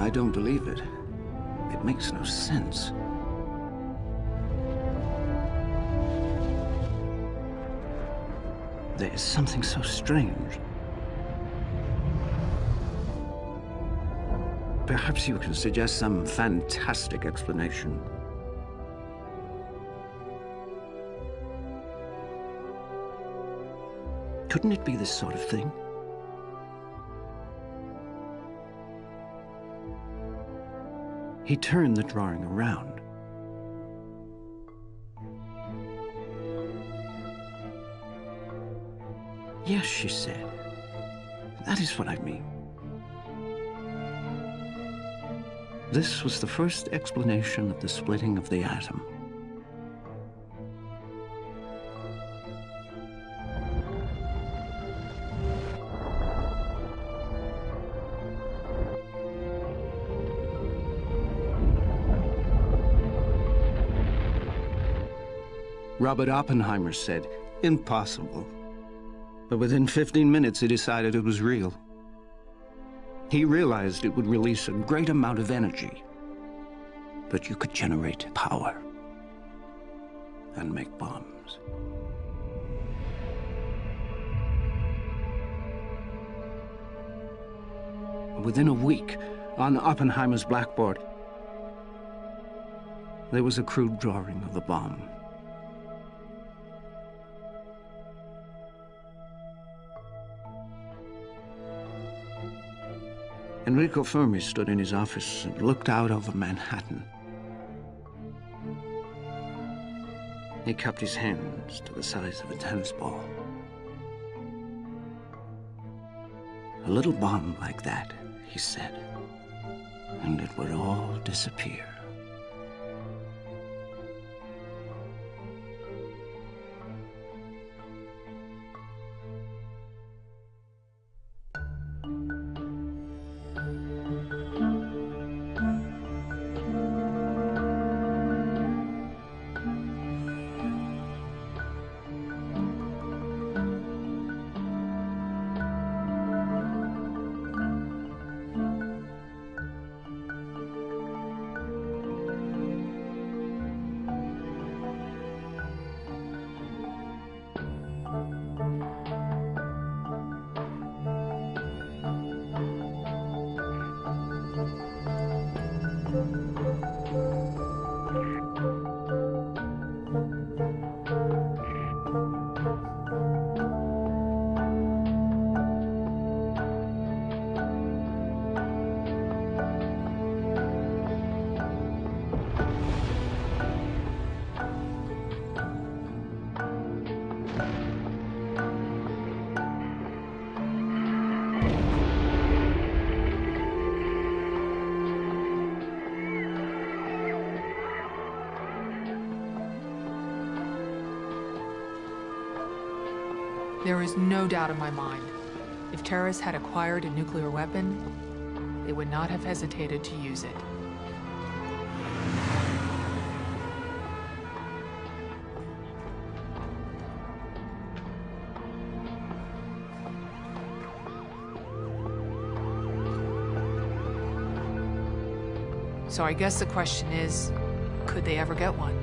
I don't believe it. It makes no sense. There is something so strange. Perhaps you can suggest some fantastic explanation. Couldn't it be this sort of thing? He turned the drawing around. Yes, she said. That is what I mean. This was the first explanation of the splitting of the atom. Robert Oppenheimer said, impossible. But within 15 minutes, he decided it was real. He realized it would release a great amount of energy, but you could generate power and make bombs. Within a week, on Oppenheimer's blackboard, there was a crude drawing of the bomb. Enrico Fermi stood in his office and looked out over Manhattan. He cupped his hands to the size of a tennis ball. A little bomb like that, he said, and it would all disappear. There is no doubt in my mind, if terrorists had acquired a nuclear weapon, they would not have hesitated to use it. So I guess the question is, could they ever get one?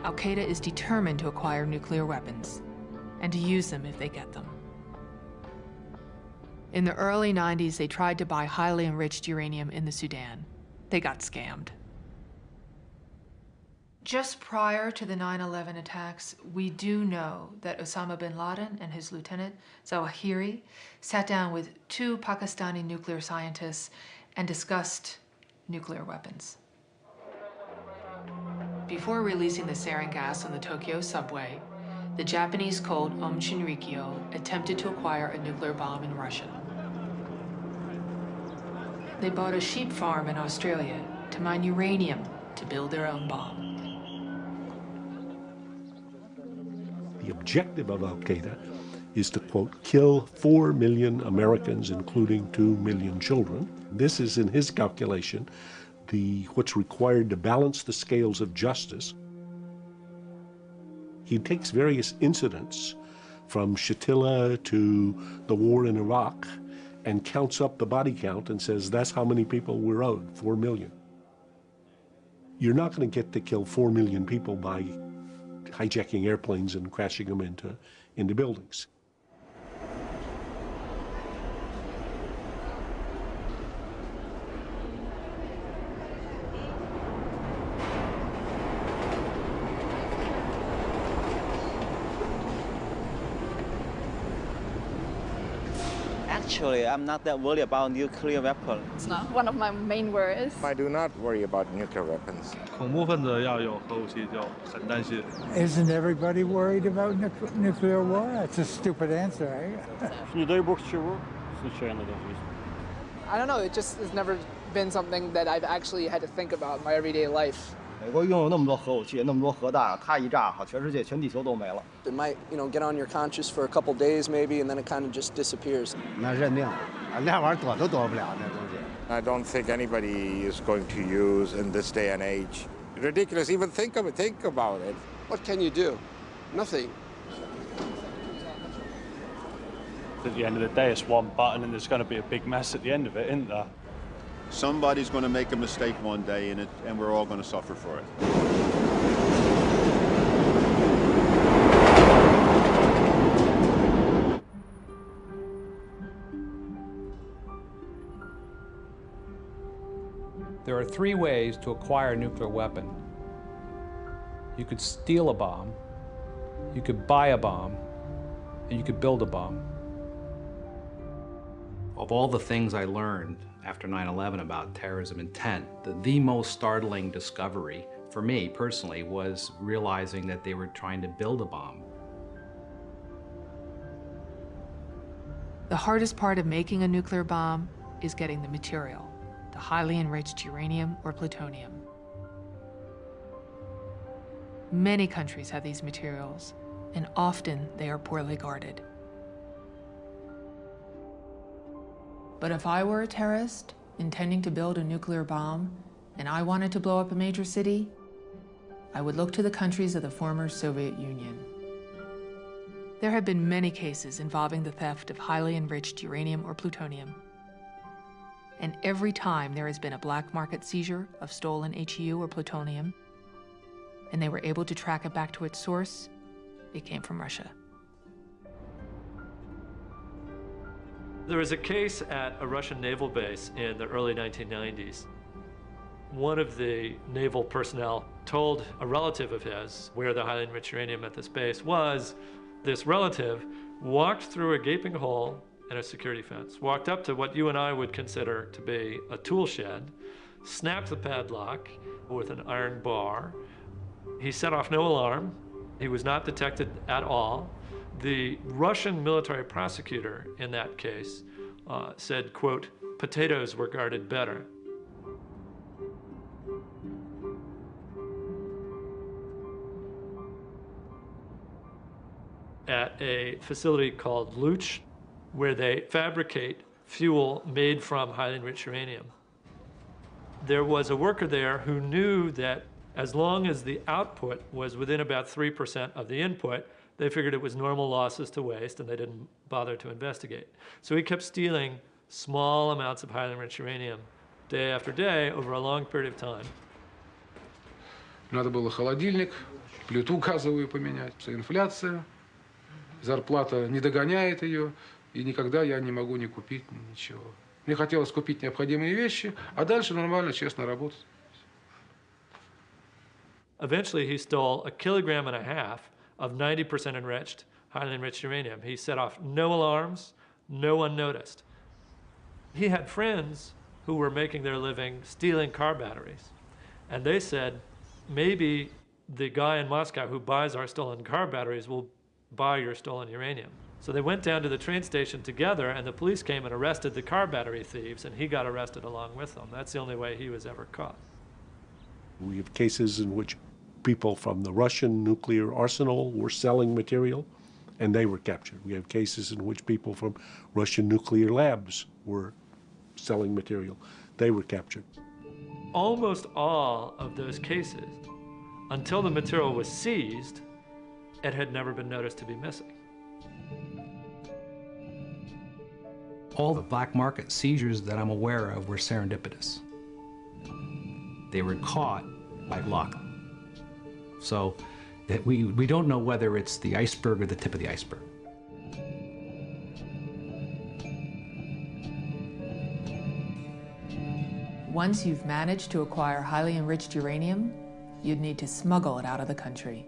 Al-Qaeda is determined to acquire nuclear weapons and to use them if they get them. In the early 90s, they tried to buy highly enriched uranium in the Sudan. They got scammed. Just prior to the 9/11 attacks, we do know that Osama bin Laden and his lieutenant, Zawahiri, sat down with two Pakistani nuclear scientists and discussed nuclear weapons. Before releasing the sarin gas on the Tokyo subway, the Japanese cult Aum Shinrikyo attempted to acquire a nuclear bomb in Russia. They bought a sheep farm in Australia to mine uranium to build their own bomb. The objective of Al-Qaeda is to, quote, kill 4 million Americans, including 2 million children. This is, in his calculation, what's required to balance the scales of justice. He takes various incidents from Shatila to the war in Iraq and counts up the body count and says that's how many people we're owed, 4 million. You're not going to get to kill 4 million people by hijacking airplanes and crashing them into buildings. Actually, I'm not that worried about nuclear weapons. It's not one of my main worries. I do not worry about nuclear weapons. 恐怖分子要有核武器就很担心。 Isn't everybody worried about nuclear war? That's a stupid answer. Не дай бог чего, случайно даже. I don't know, it just has never been something that I've actually had to think about in my everyday life. 美国拥有那么多核武器，那么多核弹，它一炸，好，全世界、全地球都没了。 It might, get on your conscience for a couple days maybe, and then it kind of just disappears. 那认命，那玩意儿躲都躲不了那东西。 I don't think anybody is going to use in this day and age. Ridiculous, even think about it. What can you do? Nothing. At the end of the day, it's one button and there's going to be a big mess at the end of it, isn't there? Somebody's going to make a mistake one day in it, and we're all going to suffer for it. There are 3 ways to acquire a nuclear weapon. You could steal a bomb, you could buy a bomb, and you could build a bomb. Of all the things I learned after 9/11 about terrorism intent, the most startling discovery for me personally was realizing that they were trying to build a bomb. The hardest part of making a nuclear bomb is getting the material, the highly enriched uranium or plutonium. Many countries have these materials, and often they are poorly guarded. But if I were a terrorist intending to build a nuclear bomb, and I wanted to blow up a major city, I would look to the countries of the former Soviet Union. There have been many cases involving the theft of highly enriched uranium or plutonium. And every time there has been a black market seizure of stolen HEU or plutonium, and they were able to track it back to its source, it came from Russia. There was a case at a Russian naval base in the early 1990s. One of the naval personnel told a relative of his where the highly enriched uranium at this base was. This relative walked through a gaping hole in a security fence, walked up to what you and I would consider to be a tool shed, snapped the padlock with an iron bar. He set off no alarm. He was not detected at all. The Russian military prosecutor in that case said, quote, potatoes were guarded better. At a facility called Luch, where they fabricate fuel made from highly enriched uranium. There was a worker there who knew that as long as the output was within about 3% of the input, they figured it was normal losses to waste, and they didn't bother to investigate. So he kept stealing small amounts of highly enriched uranium day after day over a long period of time. Надо было холодильник, плиту газовую поменять, инфляция, зарплата не догоняет ее, и никогда я не могу не купить ничего. Мне хотелось купить необходимые вещи, а дальше нормально, честно работать. Eventually, he stole 1.5 kilograms of 90% enriched, highly enriched uranium. He set off no alarms, no one noticed. He had friends who were making their living stealing car batteries. And they said, maybe the guy in Moscow who buys our stolen car batteries will buy your stolen uranium. So they went down to the train station together, and the police came and arrested the car battery thieves, and he got arrested along with them. That's the only way he was ever caught. We have cases in which people from the Russian nuclear arsenal were selling material, and they were captured. We have cases in which people from Russian nuclear labs were selling material. They were captured. Almost all of those cases, until the material was seized, it had never been noticed to be missing. All the black market seizures that I'm aware of were serendipitous. They were caught by luck. So that we don't know whether it's the iceberg or the tip of the iceberg. Once you've managed to acquire highly enriched uranium, you'd need to smuggle it out of the country.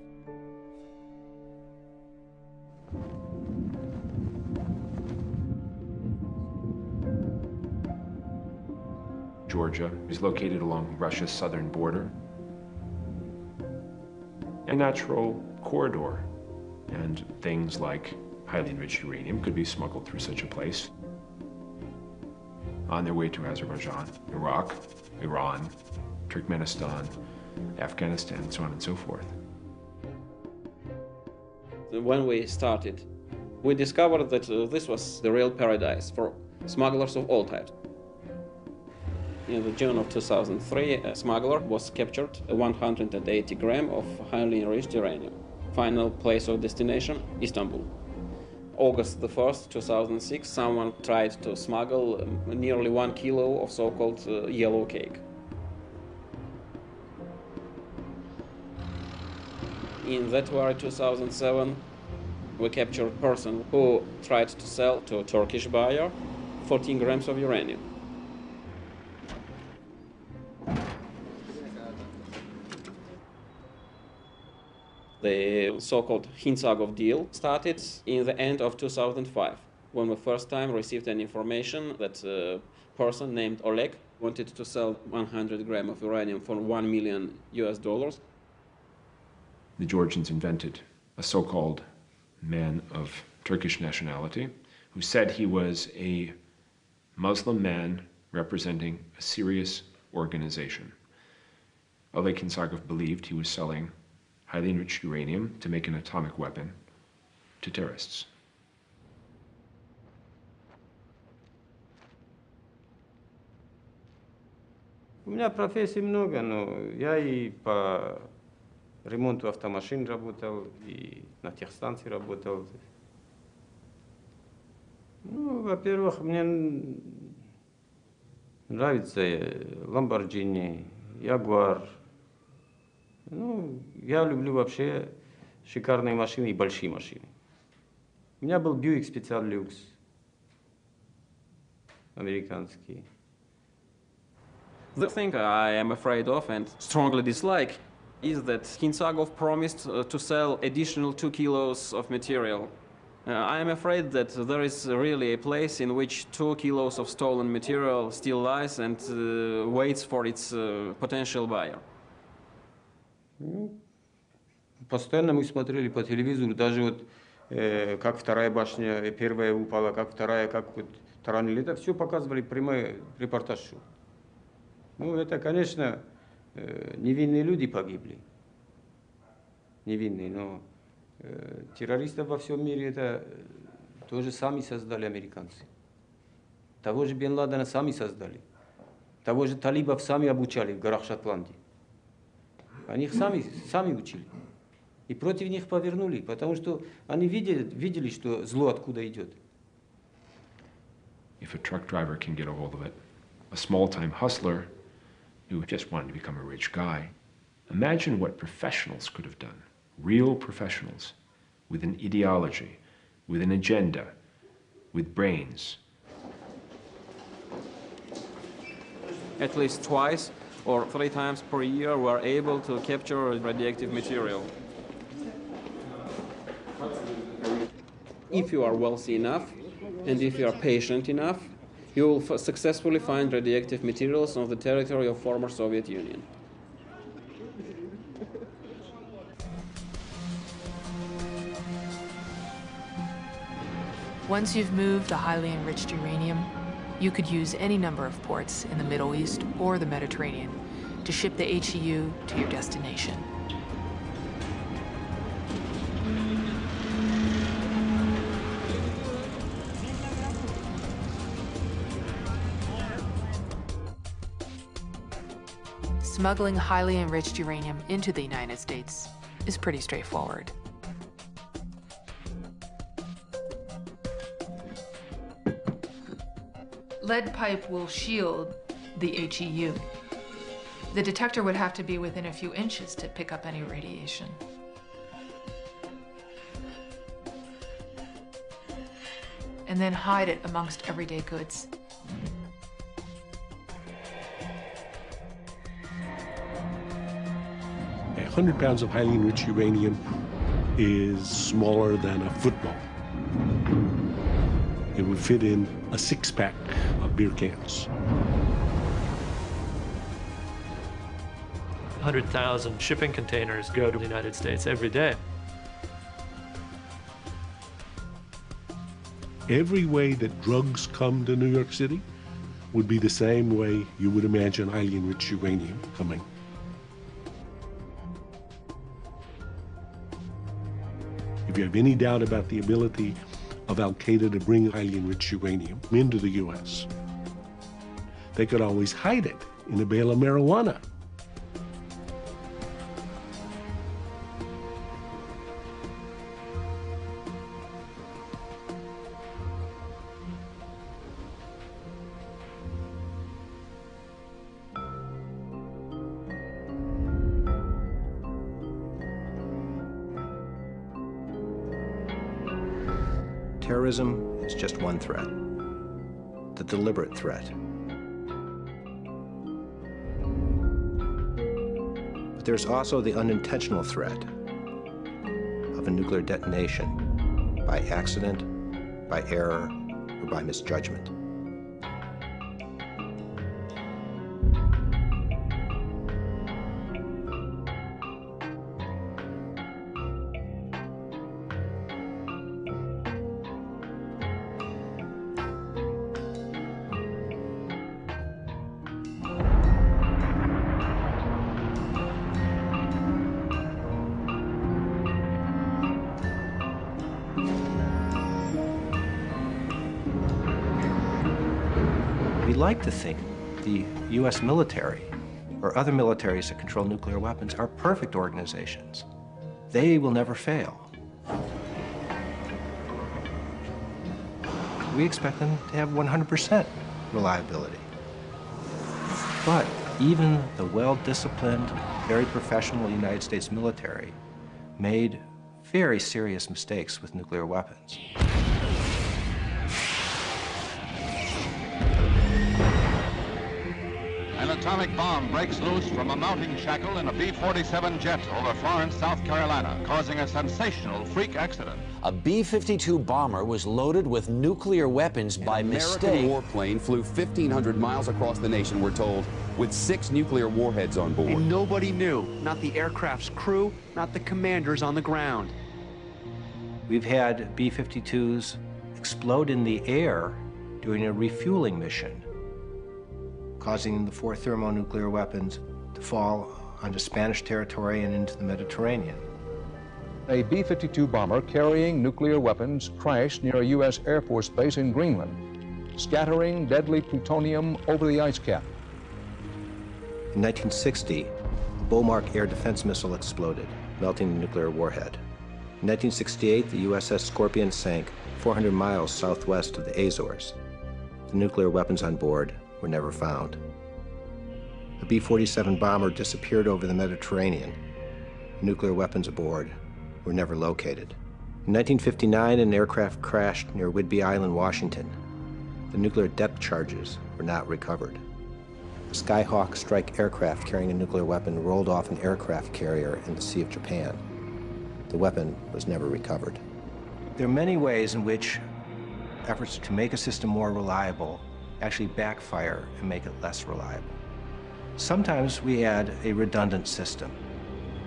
Georgia is located along Russia's southern border. A natural corridor, and things like highly enriched uranium could be smuggled through such a place on their way to Azerbaijan, Iraq, Iran, Turkmenistan, Afghanistan, and so on and so forth. When we started, we discovered that this was the real paradise for smugglers of all types. In the June of 2003, a smuggler was captured 180 grams of highly enriched uranium. Final place of destination, Istanbul. August the 1st, 2006, someone tried to smuggle nearly 1 kilo of so-called yellow cake. In February 2007, we captured a person who tried to sell to a Turkish buyer 14 grams of uranium. The so-called Hintsagov deal started in the end of 2005, when we first time received an information that a person named Oleg wanted to sell 100 grams of uranium for $1 million. The Georgians invented a so-called man of Turkish nationality who said he was a Muslim man representing a serious organization. Oleg Hintsagov believed he was selling highly enriched uranium to make an atomic weapon to terrorists. У меня профессий много, но я и по ремонту автомашин работал, и на техстанции работал. Ну, во-первых, мне нравится Lamborghini, Jaguar. Ну, я люблю вообще шикарные машины и большие машины. У меня был Buick Special Lux, американский. The thing I am afraid of and strongly dislike is that Hintsagov promised to sell additional 2 kilos of material. I am afraid that there is really a place in which 2 kilos of stolen material still lies and waits for its potential buyer. Постоянно мы смотрели по телевизору, даже вот как вторая башня, первая упала, как вторая, как вот таранили. Это все показывали прямой репортаж. Ну, это, конечно, невинные люди погибли. Невинные, но террористов во всем мире это тоже сами создали американцы. Того же Бен Ладена сами создали. Того же талибов сами обучали в горах Шотландии. Они их сами учили. И против них повернули, потому что они видели, что зло откуда идет. If a truck driver can get a hold of it, a small-time hustler who just wanted to become a rich guy, imagine what professionals could have done. Real professionals with an ideology, with an agenda, with brains. At least twice or 3 times per year we are able to capture radioactive material. If you are wealthy enough and if you are patient enough, you will successfully find radioactive materials on the territory of former Soviet Union. Once you've moved the highly enriched uranium, you could use any number of ports in the Middle East or the Mediterranean to ship the HEU to your destination. Smuggling highly enriched uranium into the United States is pretty straightforward. Lead pipe will shield the HEU. The detector would have to be within a few inches to pick up any radiation. And then hide it amongst everyday goods. A 100 pounds of highly enriched uranium is smaller than a football. It would fit in a six-pack of beer cans. 100,000 shipping containers go to the United States every day. Every way that drugs come to New York City would be the same way you would imagine highly enriched uranium coming. If you have any doubt about the ability of Al-Qaeda to bring highly enriched uranium into the U.S., they could always hide it in a bale of marijuana. Terrorism is just one threat, the deliberate threat. But there's also the unintentional threat of a nuclear detonation by accident, by error, or by misjudgment. We like to think the U.S. military or other militaries that control nuclear weapons are perfect organizations. They will never fail. We expect them to have 100% reliability. But even the well-disciplined, very professional United States military made very serious mistakes with nuclear weapons. An atomic bomb breaks loose from a mounting shackle in a B-47 jet over Florence, South Carolina, causing a sensational freak accident. A B-52 bomber was loaded with nuclear weapons by mistake. An American warplane flew 1,500 miles across the nation, we're told, with 6 nuclear warheads on board. And nobody knew, not the aircraft's crew, not the commanders on the ground. We've had B-52s explode in the air during a refueling mission, causing the 4 thermonuclear weapons to fall onto Spanish territory and into the Mediterranean. A B-52 bomber carrying nuclear weapons crashed near a U.S. Air Force base in Greenland, scattering deadly plutonium over the ice cap. In 1960, a Bomark air defense missile exploded, melting the nuclear warhead. In 1968, the USS Scorpion sank 400 miles southwest of the Azores. The nuclear weapons on board were never found. The B-47 bomber disappeared over the Mediterranean. Nuclear weapons aboard were never located. In 1959, an aircraft crashed near Whidbey Island, Washington. The nuclear depth charges were not recovered. A Skyhawk strike aircraft carrying a nuclear weapon rolled off an aircraft carrier in the Sea of Japan. The weapon was never recovered. There are many ways in which efforts to make a system more reliable actually backfire and make it less reliable. Sometimes we add a redundant system.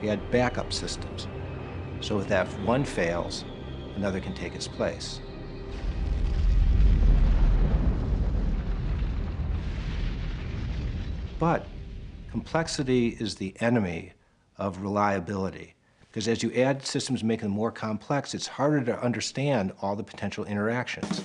We add backup systems, so that if one fails, another can take its place. But complexity is the enemy of reliability, Because as you add systems, make them more complex, it's harder to understand all the potential interactions.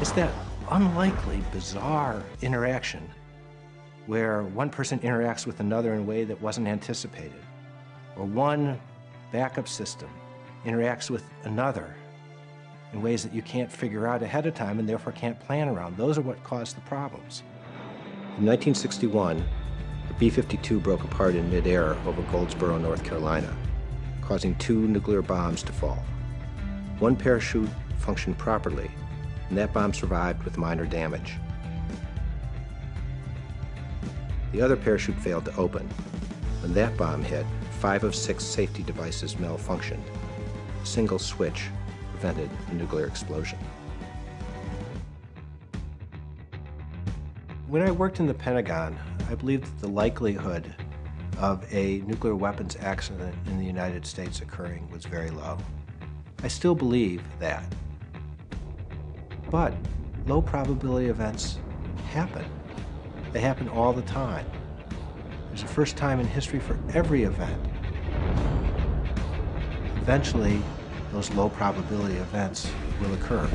It's that unlikely, bizarre interaction where one person interacts with another in a way that wasn't anticipated, or one backup system interacts with another in ways that you can't figure out ahead of time and therefore can't plan around. Those are what caused the problems. In 1961, the B-52 broke apart in midair over Goldsboro, North Carolina, causing 2 nuclear bombs to fall. One parachute functioned properly, and that bomb survived with minor damage. The other parachute failed to open. When that bomb hit, 5 of 6 safety devices malfunctioned. A single switch prevented a nuclear explosion. When I worked in the Pentagon, I believed that the likelihood of a nuclear weapons accident in the United States occurring was very low. I still believe that. But low probability events happen. They happen all the time. There's a first time in history for every event. Eventually, those low probability events will occur.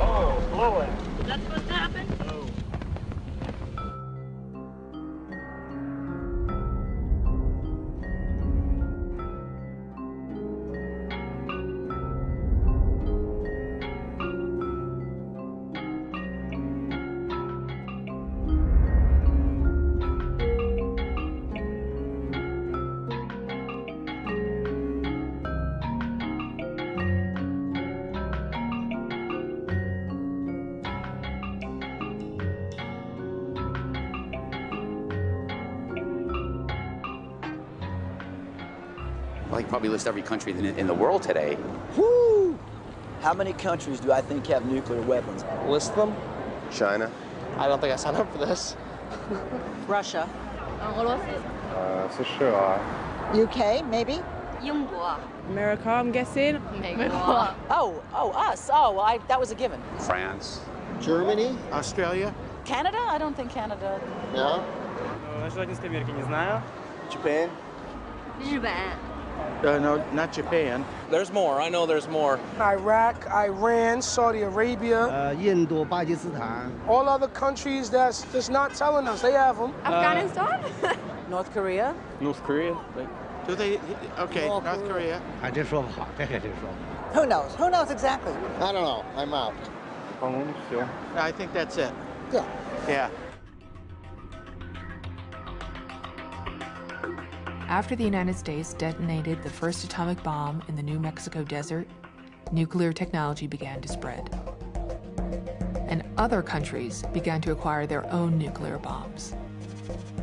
Oh, blow it. Is that supposed to happen? Well, you probably list every country in the world today. Woo! How many countries do I think have nuclear weapons? List them. China. I don't think I signed up for this. Russia. США. UK, maybe? 英国. America, I'm guessing. 美国. Us. Oh, that was a given. France. Germany. Australia. Canada? I don't think Canada. No. Латинской Америки не знаю. Japan. 日本. No, not Japan. There's more. I know there's more. Iraq, Iran, Saudi Arabia. 印度、巴基斯坦。 All other countries that's just not telling us. They have them. Afghanistan? North Korea? North Korea. Do they? Okay, North Korea. 还真说不好，这可真说不好。 Who knows? Who knows exactly? I don't know. I'm out. По-моему, все. I think that's it. Yeah. Yeah. After the United States detonated the first atomic bomb in the New Mexico desert, nuclear technology began to spread. And other countries began to acquire their own nuclear bombs.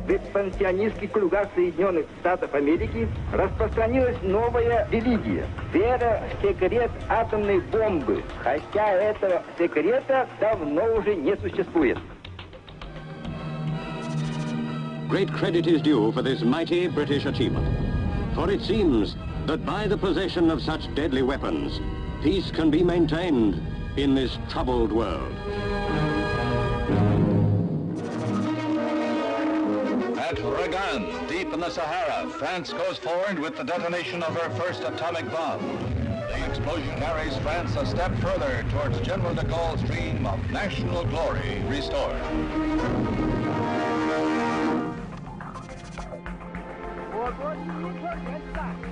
В экспансионистских кругах Соединенных Штатов Америки распространилась новая религия – вера в секрет атомной бомбы, хотя этого секрета давно уже не существует. Great credit is due for this mighty British achievement, for it seems that by the possession of such deadly weapons, peace can be maintained in this troubled world. At Regan, deep in the Sahara, France goes forward with the detonation of her first atomic bomb. The explosion carries France a step further towards General de Gaulle's dream of national glory restored.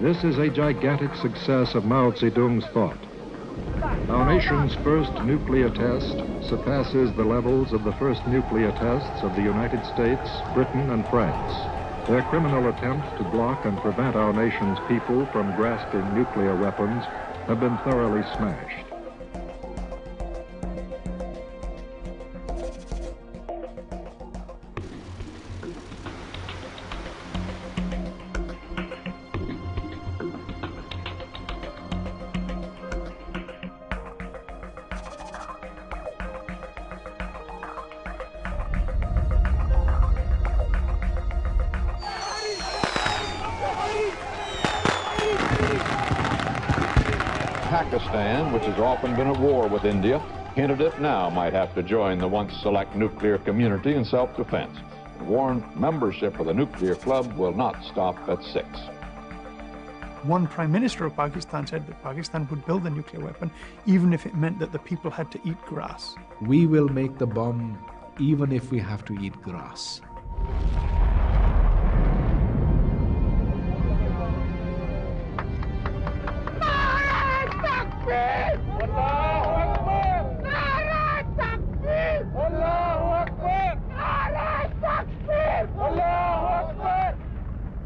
This is a gigantic success of Mao Zedong's thought. Our nation's first nuclear test surpasses the levels of the first nuclear tests of the United States, Britain, and France. Their criminal attempts to block and prevent our nation's people from grasping nuclear weapons have been thoroughly smashed. Pakistan, which has often been at war with India, hinted it now might have to join the once select nuclear community in self-defense, and warned membership of the nuclear club will not stop at 6. One Prime Minister of Pakistan said that Pakistan would build a nuclear weapon even if it meant that the people had to eat grass. We will make the bomb even if we have to eat grass.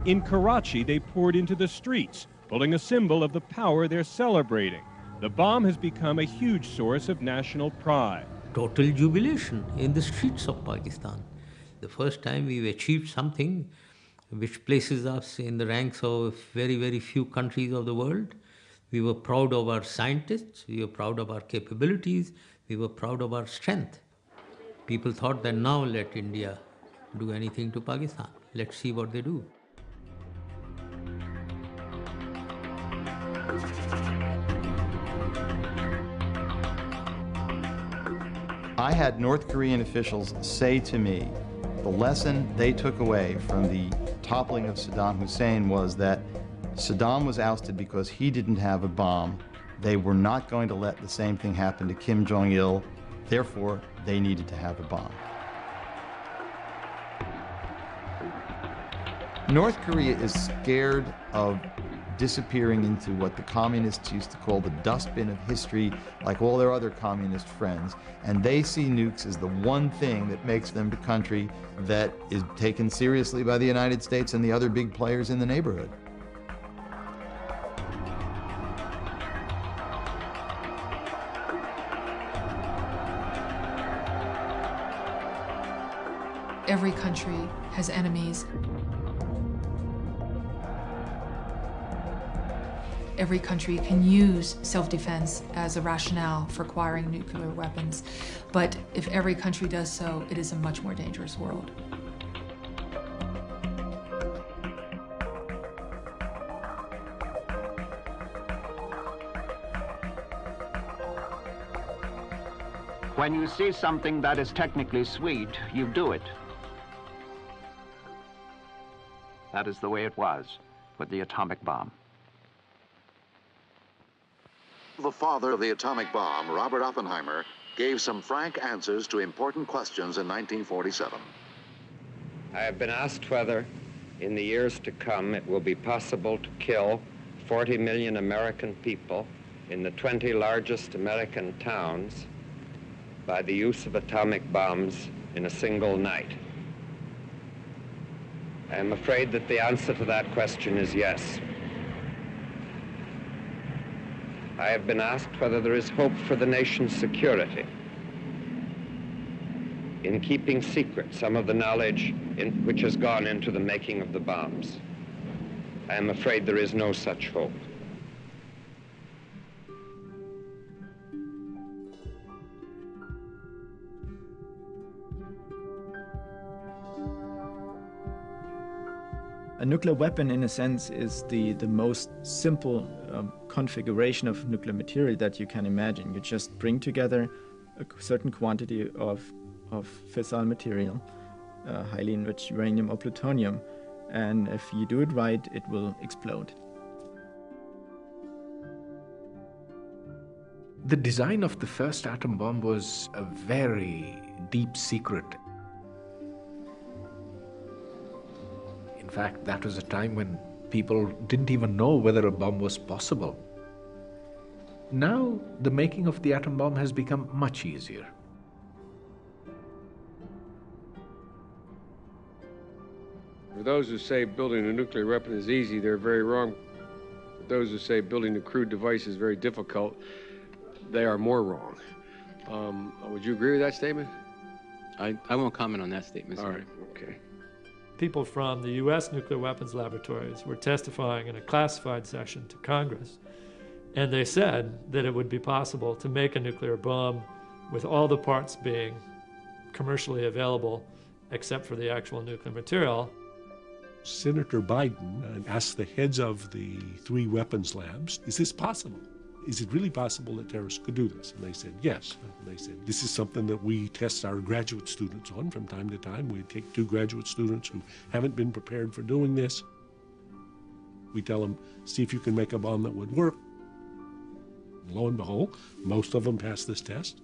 In Karachi, they poured into the streets, pulling a symbol of the power they're celebrating. The bomb has become a huge source of national pride. Total jubilation in the streets of Pakistan. The first time we've achieved something which places us in the ranks of very, very few countries of the world. We were proud of our scientists, we were proud of our capabilities, we were proud of our strength. People thought that now let India do anything to Pakistan. Let's see what they do. I had North Korean officials say to me, the lesson they took away from the toppling of Saddam Hussein was that Saddam was ousted because he didn't have a bomb. They were not going to let the same thing happen to Kim Jong-il. Therefore, they needed to have a bomb. North Korea is scared of disappearing into what the communists used to call the dustbin of history, like all their other communist friends, and they see nukes as the one thing that makes them the country that is taken seriously by the United States and the other big players in the neighborhood. Every country has enemies. Every country can use self-defense as a rationale for acquiring nuclear weapons. But if every country does so, it is a much more dangerous world. When you see something that is technically sweet, you do it. That is the way it was with the atomic bomb. The father of the atomic bomb, Robert Oppenheimer, gave some frank answers to important questions in 1947. I have been asked whether, in the years to come, it will be possible to kill 40 million American people in the 20 largest American towns by the use of atomic bombs in a single night. I am afraid that the answer to that question is yes. I have been asked whether there is hope for the nation's security in keeping secret some of the knowledge which has gone into the making of the bombs. I am afraid there is no such hope. A nuclear weapon, in a sense, is the most simple configuration of nuclear material that you can imagine. You just bring together a certain quantity of fissile material, highly enriched uranium or plutonium, and if you do it right, it will explode. The design of the first atom bomb was a very deep secret. In fact, that was a time when people didn't even know whether a bomb was possible. Now, the making of the atom bomb has become much easier. For those who say building a nuclear weapon is easy, they're very wrong. For those who say building a crude device is very difficult, they are more wrong. Would you agree with that statement? I won't comment on that statement, sir. All right, okay. People from the U.S. nuclear weapons laboratories were testifying in a classified session to Congress, and they said that it would be possible to make a nuclear bomb with all the parts being commercially available except for the actual nuclear material. Senator Biden asked the heads of the 3 weapons labs, is this possible? is it really possible that terrorists could do this? And they said, yes. And they said, this is something that we test our graduate students on from time to time. We take 2 graduate students who haven't been prepared for doing this. We tell them, see if you can make a bomb that would work. And lo and behold, most of them pass this test.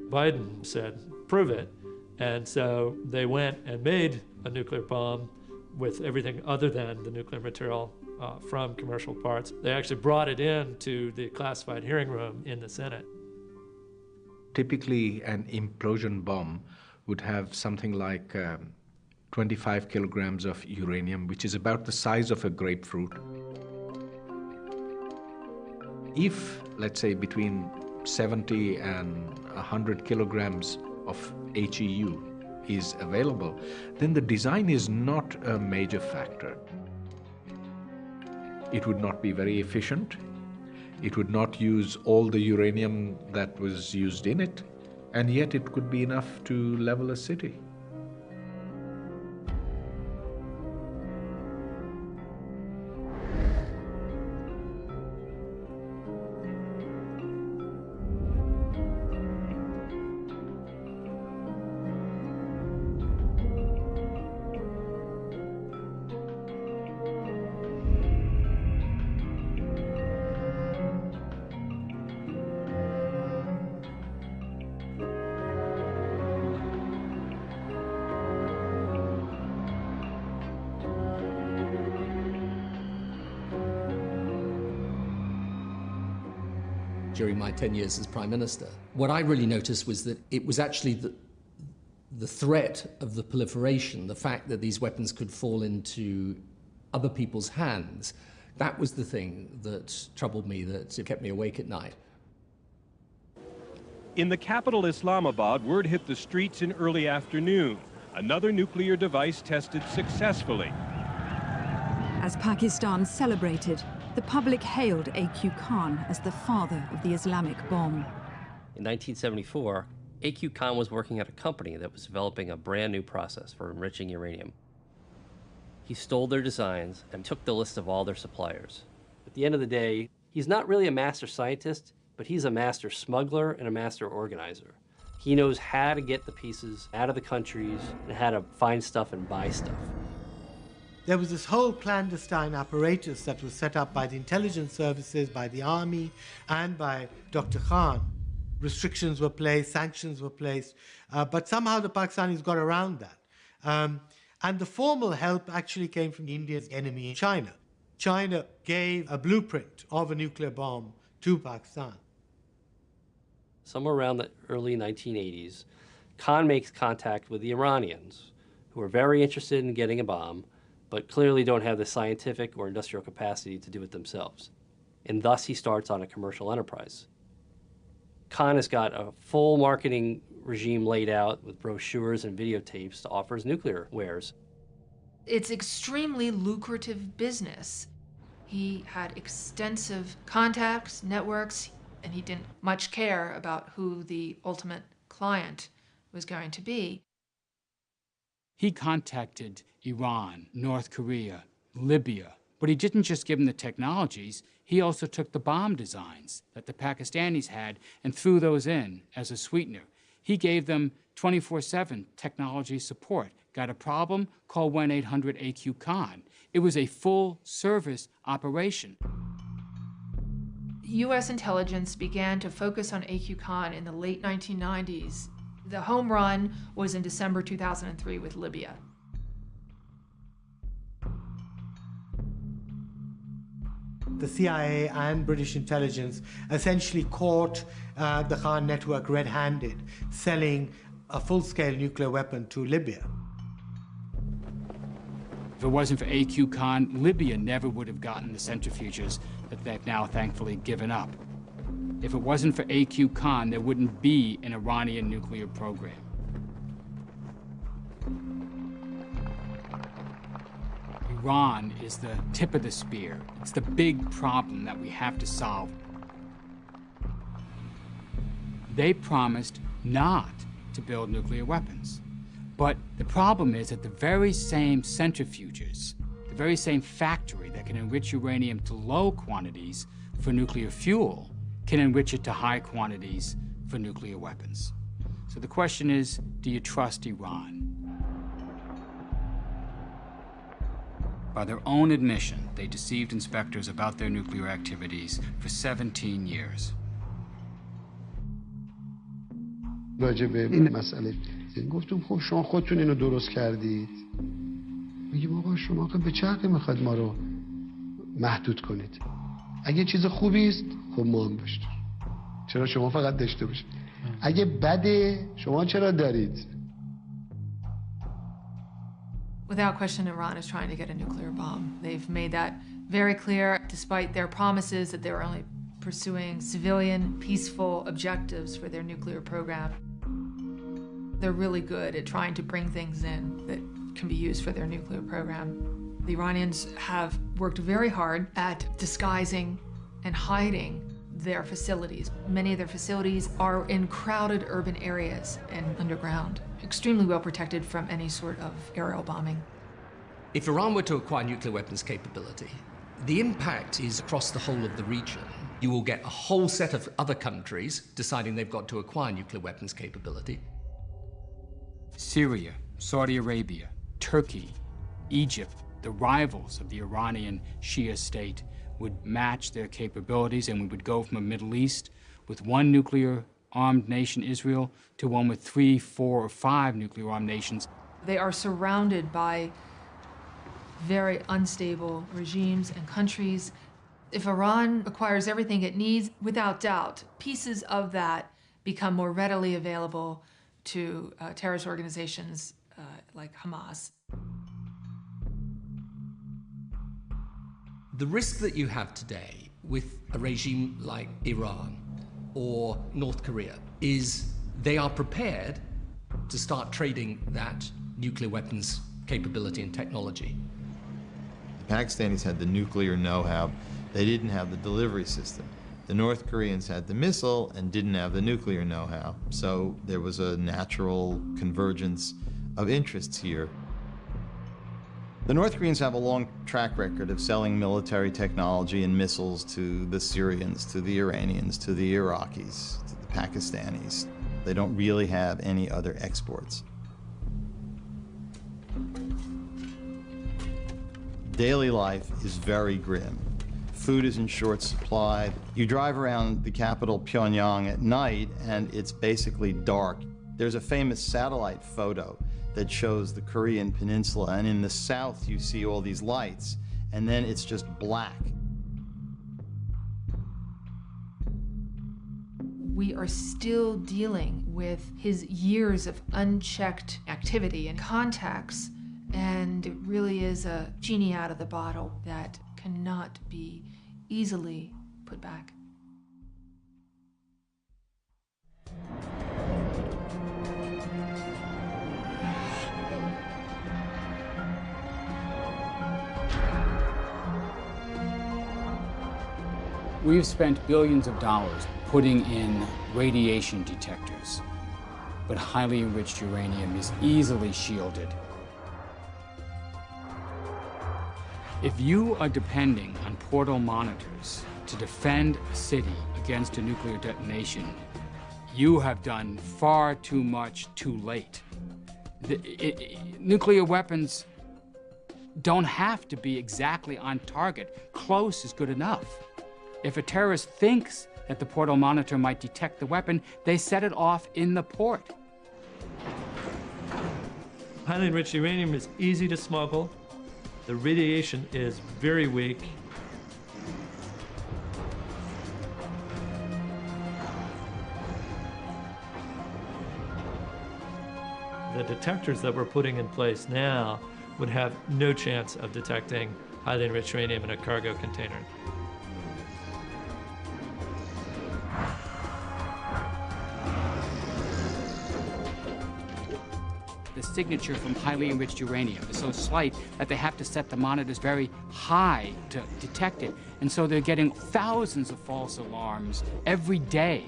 Biden said, prove it. And so they went and made a nuclear bomb with everything other than the nuclear material from commercial parts. They actually brought it into the classified hearing room in the Senate. Typically, an implosion bomb would have something like 25 kilograms of uranium, which is about the size of a grapefruit. If, let's say, between 70 and 100 kilograms of HEU is available, then the design is not a major factor. It would not be very efficient. It would not use all the uranium that was used in it, and yet it could be enough to level a city. During my 10 years as Prime Minister, what I really noticed was that it was actually the threat of the proliferation, the fact that these weapons could fall into other people's hands, that was the thing that troubled me, that kept me awake at night. In the capital Islamabad, word hit the streets in early afternoon. Another nuclear device tested successfully. As Pakistan celebrated, the public hailed A.Q. Khan as the father of the Islamic bomb. In 1974, A.Q. Khan was working at a company that was developing a brand new process for enriching uranium. He stole their designs and took the list of all their suppliers. At the end of the day, he's not really a master scientist, but he's a master smuggler and a master organizer. He knows how to get the pieces out of the countries and how to find stuff and buy stuff. There was this whole clandestine apparatus that was set up by the intelligence services, by the army, and by Dr. Khan. Restrictions were placed, sanctions were placed, but somehow the Pakistanis got around that. And the formal help actually came from India's enemy, China. China gave a blueprint of a nuclear bomb to Pakistan. Somewhere around the early 1980s, Khan makes contact with the Iranians, who are very interested in getting a bomb, but clearly don't have the scientific or industrial capacity to do it themselves. And thus he starts on a commercial enterprise. Khan has got a full marketing regime laid out with brochures and videotapes to offer his nuclear wares. It's extremely lucrative business. He had extensive contacts, networks, and he didn't much care about who the ultimate client was going to be. He contacted Iran, North Korea, Libya, but he didn't just give them the technologies, he also took the bomb designs that the Pakistanis had and threw those in as a sweetener. He gave them 24/7 technology support. Got a problem? Call 1-800-AQ-KHAN. It was a full-service operation. U.S. intelligence began to focus on A.Q. Khan in the late 1990s. The home run was in December 2003 with Libya. The CIA and British intelligence essentially caught the Khan network red-handed, selling a full-scale nuclear weapon to Libya. If it wasn't for A.Q. Khan, Libya never would have gotten the centrifuges that they've now thankfully given up. If it wasn't for A.Q. Khan, there wouldn't be an Iranian nuclear program. Iran is the tip of the spear. It's the big problem that we have to solve. They promised not to build nuclear weapons. But the problem is that the very same centrifuges, the the very same factory that can enrich uranium to low quantities for nuclear fuel can enrich it to high quantities for nuclear weapons. So the question is, do you trust Iran? By their own admission, they deceived inspectors about their nuclear activities for 17 years. راجع به این مسئله گفتم خب شما خودتون اینو درست کردید. میگیم آقا شما به چه حقی میخواد ما رو محدود کنید؟ اگه چیز خوبی است خب ما هم داشتیم. چرا شما فقط داشته باشید؟ اگه بده شما چرا دارید؟ Without question, Iran is trying to get a nuclear bomb. They've made that very clear, despite their promises that they were only pursuing civilian, peaceful objectives for their nuclear program. They're really good at trying to bring things in that can be used for their nuclear program. The Iranians have worked very hard at disguising and hiding their facilities. Many of their facilities are in crowded urban areas and underground, extremely well protected from any sort of aerial bombing. If Iran were to acquire nuclear weapons capability, the impact is across the whole of the region. You will get a whole set of other countries deciding they've got to acquire nuclear weapons capability. Syria, Saudi Arabia, Turkey, Egypt, the rivals of the Iranian Shia state, would match their capabilities, and we would go from a Middle East with one nuclear-armed nation, Israel, to one with 3, 4, or 5 nuclear-armed nations. They are surrounded by very unstable regimes and countries. If Iran acquires everything it needs, without doubt, pieces of that become more readily available to terrorist organizations like Hamas. The risk that you have today with a regime like Iran or North Korea is they are prepared to start trading that nuclear weapons capability and technology. The Pakistanis had the nuclear know-how. They didn't have the delivery system. The North Koreans had the missile and didn't have the nuclear know-how. So there was a natural convergence of interests here. The North Koreans have a long track record of selling military technology and missiles to the Syrians, to the Iranians, to the Iraqis, to the Pakistanis. They don't really have any other exports. Daily life is very grim. Food is in short supply. You drive around the capital, Pyongyang, at night, and it's basically dark. There's a famous satellite photo that shows the Korean peninsula, and in the south you see all these lights, and then it's just black. We are still dealing with his years of unchecked activity and contacts, and it really is a genie out of the bottle that cannot be easily put back. We've spent billions of dollars putting in radiation detectors, but highly enriched uranium is easily shielded. If you are depending on portal monitors to defend a city against a nuclear detonation, you have done far too much too late. Nuclear weapons don't have to be exactly on target. Close is good enough. If a terrorist thinks that the portal monitor might detect the weapon, they set it off in the port. Highly enriched uranium is easy to smuggle. The radiation is very weak. The detectors that we're putting in place now would have no chance of detecting highly enriched uranium in a cargo container. The signature from highly enriched uranium is so slight that they have to set the monitors very high to detect it. And so they're getting thousands of false alarms every day.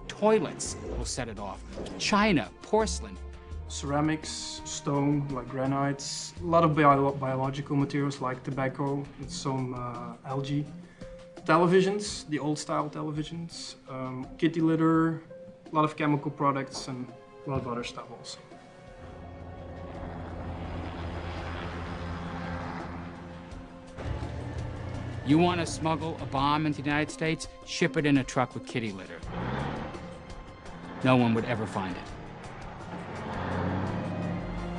Toilets will set it off. China, porcelain, ceramics, stone, like granites, a lot of biological materials like tobacco and some algae. Televisions, the old-style televisions, kitty litter, a lot of chemical products, and a lot of other stuff also. You want to smuggle a bomb into the United States? Ship it in a truck with kitty litter. No one would ever find it.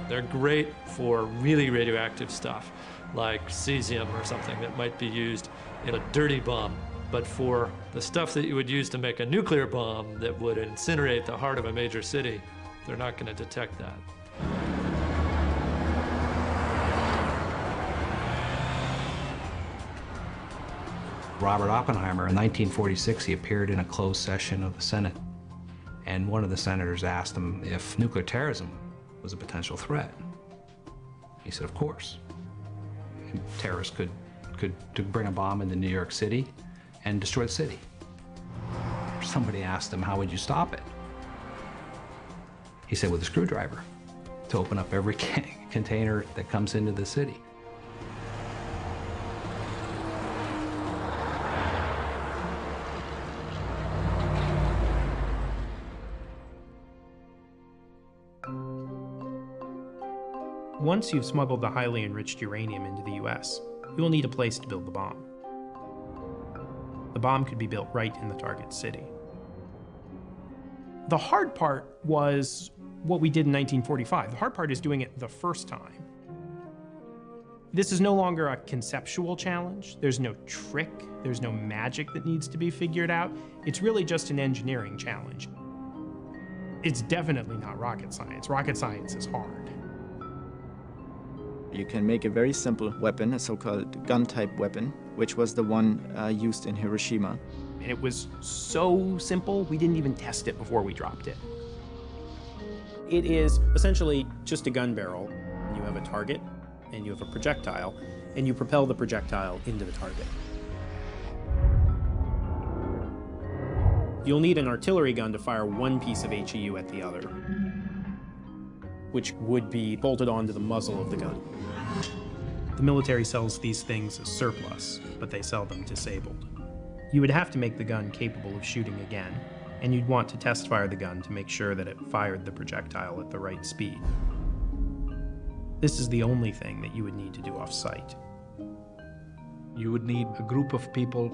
They're great for really radioactive stuff, like cesium or something that might be used in a dirty bomb. But for the stuff that you would use to make a nuclear bomb that would incinerate the heart of a major city, they're not going to detect that. Robert Oppenheimer, in 1946, he appeared in a closed session of the Senate. And one of the senators asked him if nuclear terrorism was a potential threat. He said, of course. Terrorists could bring a bomb into New York City and destroy the city. Somebody asked him, how would you stop it? He said, with a screwdriver, to open up every container that comes into the city. Once you've smuggled the highly enriched uranium into the US, you will need a place to build the bomb. The bomb could be built right in the target city. The hard part was what we did in 1945. The hard part is doing it the first time. This is no longer a conceptual challenge. There's no trick. There's no magic that needs to be figured out. It's really just an engineering challenge. It's definitely not rocket science. Rocket science is hard. You can make a very simple weapon, a so-called gun-type weapon, which was the one used in Hiroshima. And it was so simple, we didn't even test it before we dropped it. It is essentially just a gun barrel. You have a target, and you have a projectile, and you propel the projectile into the target. You'll need an artillery gun to fire one piece of HEU at the other, which would be bolted onto the muzzle of the gun. The military sells these things as surplus, but they sell them disabled. You would have to make the gun capable of shooting again, and you'd want to test fire the gun to make sure that it fired the projectile at the right speed. This is the only thing that you would need to do off-site. You would need a group of people,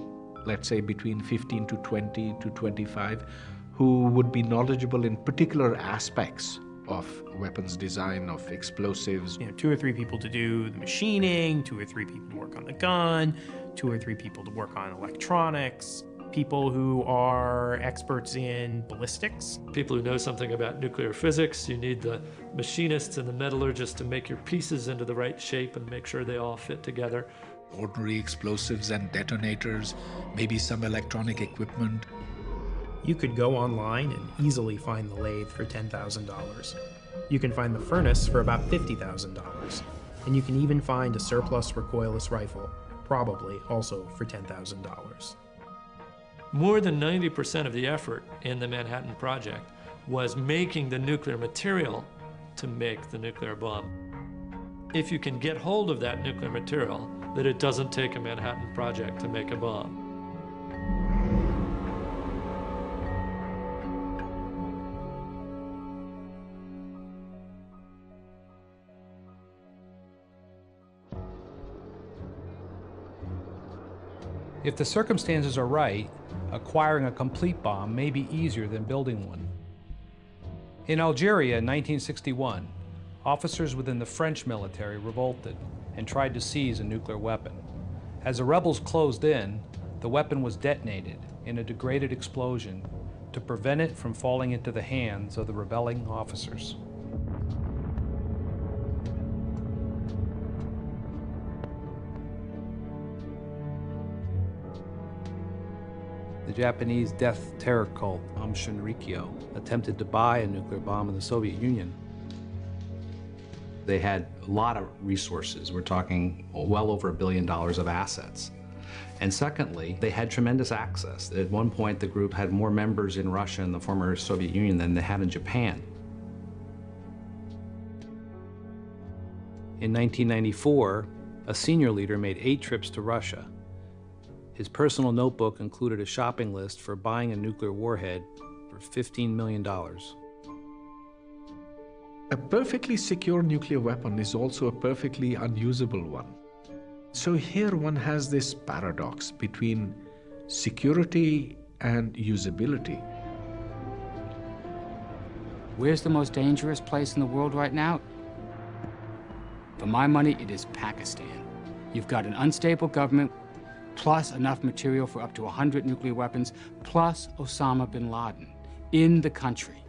let's say between 15 to 20 to 25, who would be knowledgeable in particular aspects of weapons design, of explosives. 2 or 3 people to do the machining, 2 or 3 people to work on the gun, 2 or 3 people to work on electronics, people who are experts in ballistics. People who know something about nuclear physics. You need the machinists and the metallurgists to make your pieces into the right shape and make sure they all fit together. Ordinary explosives and detonators, maybe some electronic equipment. You could go online and easily find the lathe for $10,000. You can find the furnace for about $50,000. And you can even find a surplus recoilless rifle, probably also for $10,000. More than 90% of the effort in the Manhattan Project was making the nuclear material to make the nuclear bomb. If you can get hold of that nuclear material, then it doesn't take a Manhattan Project to make a bomb. If the circumstances are right, acquiring a complete bomb may be easier than building one. In Algeria in 1961, officers within the French military revolted and tried to seize a nuclear weapon. As the rebels closed in, the weapon was detonated in a degraded explosion to prevent it from falling into the hands of the rebelling officers. The Japanese death terror cult, Aum Shinrikyo, attempted to buy a nuclear bomb in the Soviet Union. They had a lot of resources. We're talking well over $1 billion of assets. And secondly, they had tremendous access. At one point, the group had more members in Russia and the former Soviet Union than they had in Japan. In 1994, a senior leader made 8 trips to Russia. His personal notebook included a shopping list for buying a nuclear warhead for $15 million. A perfectly secure nuclear weapon is also a perfectly unusable one. So here one has this paradox between security and usability. Where's the most dangerous place in the world right now? For my money, it is Pakistan. You've got an unstable government, plus enough material for up to 100 nuclear weapons, plus Osama bin Laden in the country.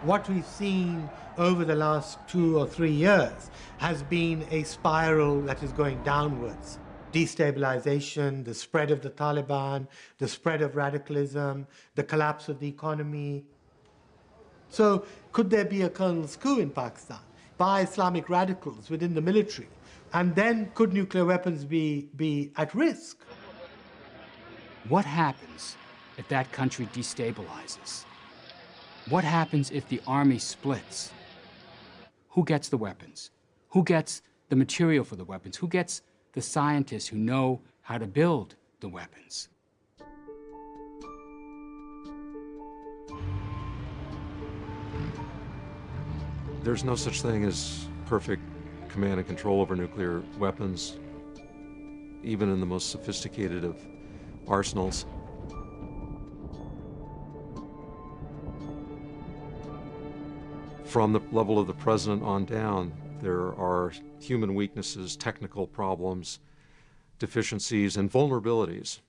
What we've seen over the last 2 or 3 years has been a spiral that is going downwards. Destabilization, the spread of the Taliban, the spread of radicalism, the collapse of the economy. So could there be a colonel's coup in Pakistan by Islamic radicals within the military? And then could nuclear weapons be at risk? What happens if that country destabilizes? What happens if the army splits? Who gets the weapons? Who gets the material for the weapons? Who gets the scientists who know how to build the weapons? There's no such thing as perfect command and control over nuclear weapons, even in the most sophisticated of arsenals. From the level of the president on down, there are human weaknesses, technical problems, deficiencies, and vulnerabilities.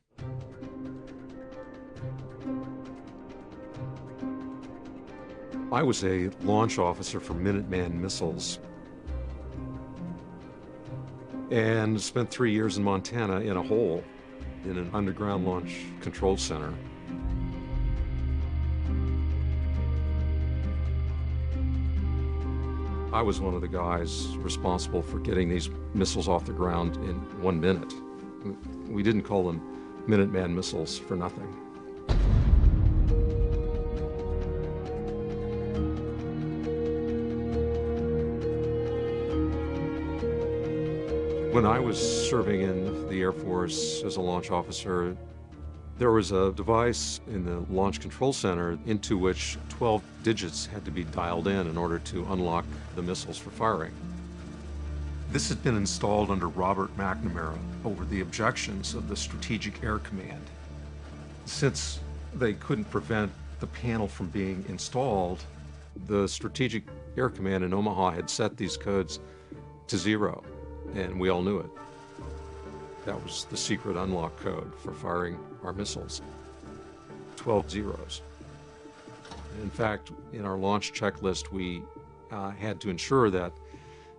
I was a launch officer for Minuteman missiles and spent 3 years in Montana in a hole in an underground launch control center. I was one of the guys responsible for getting these missiles off the ground in 1 minute. We didn't call them Minuteman missiles for nothing. When I was serving in the Air Force as a launch officer, there was a device in the Launch Control Center into which 12 digits had to be dialed in order to unlock the missiles for firing. This had been installed under Robert McNamara over the objections of the Strategic Air Command. Since they couldn't prevent the panel from being installed, the Strategic Air Command in Omaha had set these codes to 0, and we all knew it. That was the secret unlock code for firing our missiles. 12 zeros. In fact, in our launch checklist, we had to ensure that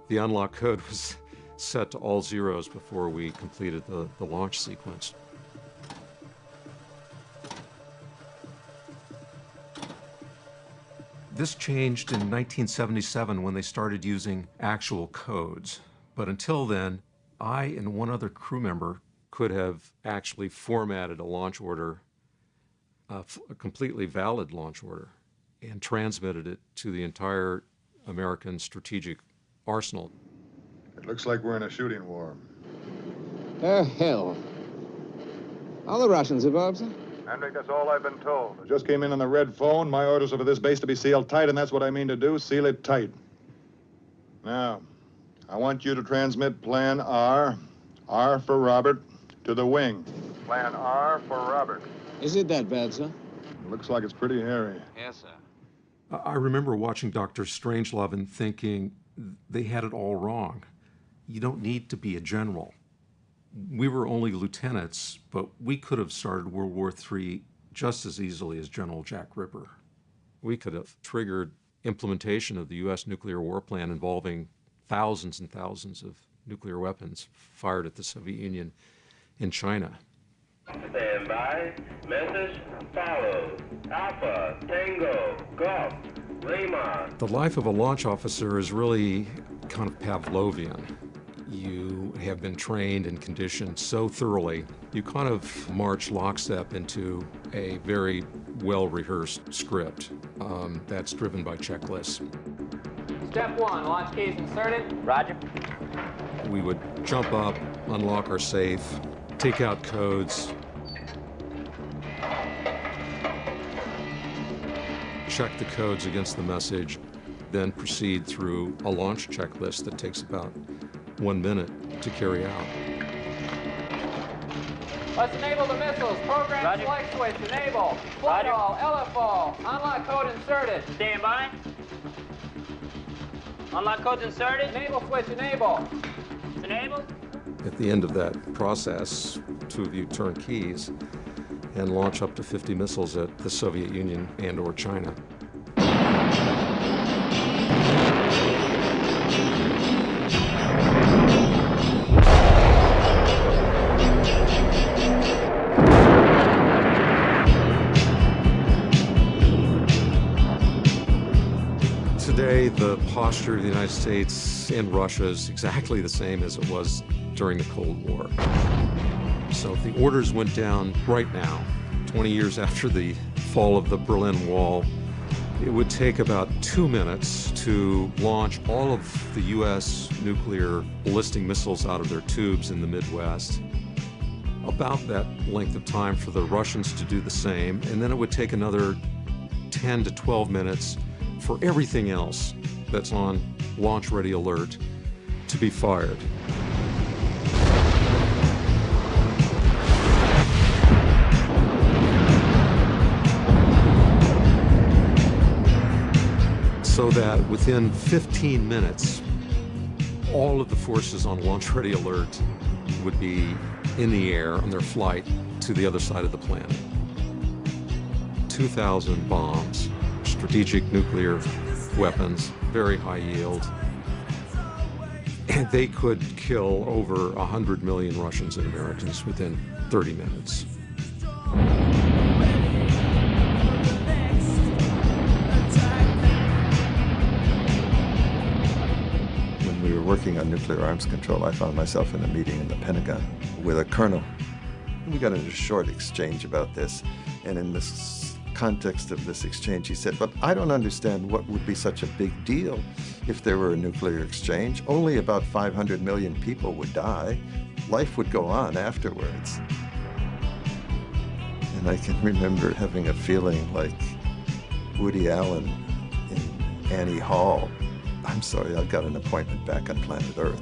the unlock code was set to all zeros before we completed the launch sequence. This changed in 1977 when they started using actual codes. But until then, I and one other crew member could have actually formatted a launch order, a completely valid launch order, and transmitted it to the entire American strategic arsenal. It looks like we're in a shooting war. Oh, hell. All the Russians above, sir? Hendrik, that's all I've been told. I just came in on the red phone. My orders are for this base to be sealed tight, and that's what I mean to do, seal it tight. Now, I want you to transmit Plan R for Robert, to the wing. Plan R for Robert. Is it that bad, sir? It looks like it's pretty hairy. Yes, sir. I remember watching Dr. Strangelove and thinking they had it all wrong. You don't need to be a general. We were only lieutenants, but we could have started World War III just as easily as General Jack Ripper. We could have triggered implementation of the U.S. nuclear war plan involving thousands and thousands of nuclear weapons fired at the Soviet Union in China. Stand by. Message follows. Alpha, Tango, Golf, Lima. The life of a launch officer is really kind of Pavlovian. You have been trained and conditioned so thoroughly, you kind of march lockstep into a very well-rehearsed script that's driven by checklists. Step 1, launch keys inserted. Roger. We would jump up, unlock our safe, take out codes, check the codes against the message, then proceed through a launch checklist that takes about 1 minute to carry out. Let's enable the missiles. Program Roger. select switch, enable. Flight all, LFO, unlock code inserted. Stand by. Unlock codes inserted. Enable switch, enable. Enabled. At the end of that process, two of you turn keys and launch up to 50 missiles at the Soviet Union and/or China. Today, the posture of the United States and Russia is exactly the same as it was during the Cold War. So if the orders went down right now, 20 years after the fall of the Berlin Wall, it would take about 2 minutes to launch all of the U.S. nuclear ballistic missiles out of their tubes in the Midwest. About that length of time for the Russians to do the same, and then it would take another 10 to 12 minutes for everything else that's on launch ready alert to be fired. So that within 15 minutes, all of the forces on launch ready alert would be in the air on their flight to the other side of the planet. 2,000 bombs, strategic nuclear weapons, very high yield. And they could kill over 100 million Russians and Americans within 30 minutes. When we were working on nuclear arms control, I found myself in a meeting in the Pentagon with a colonel. We got into a short exchange about this, and in this context of this exchange, he said, "But I don't understand what would be such a big deal if there were a nuclear exchange. Only about 500 million people would die. Life would go on afterwards." And I can remember having a feeling like Woody Allen in Annie Hall. "I'm sorry, I've got an appointment back on planet Earth."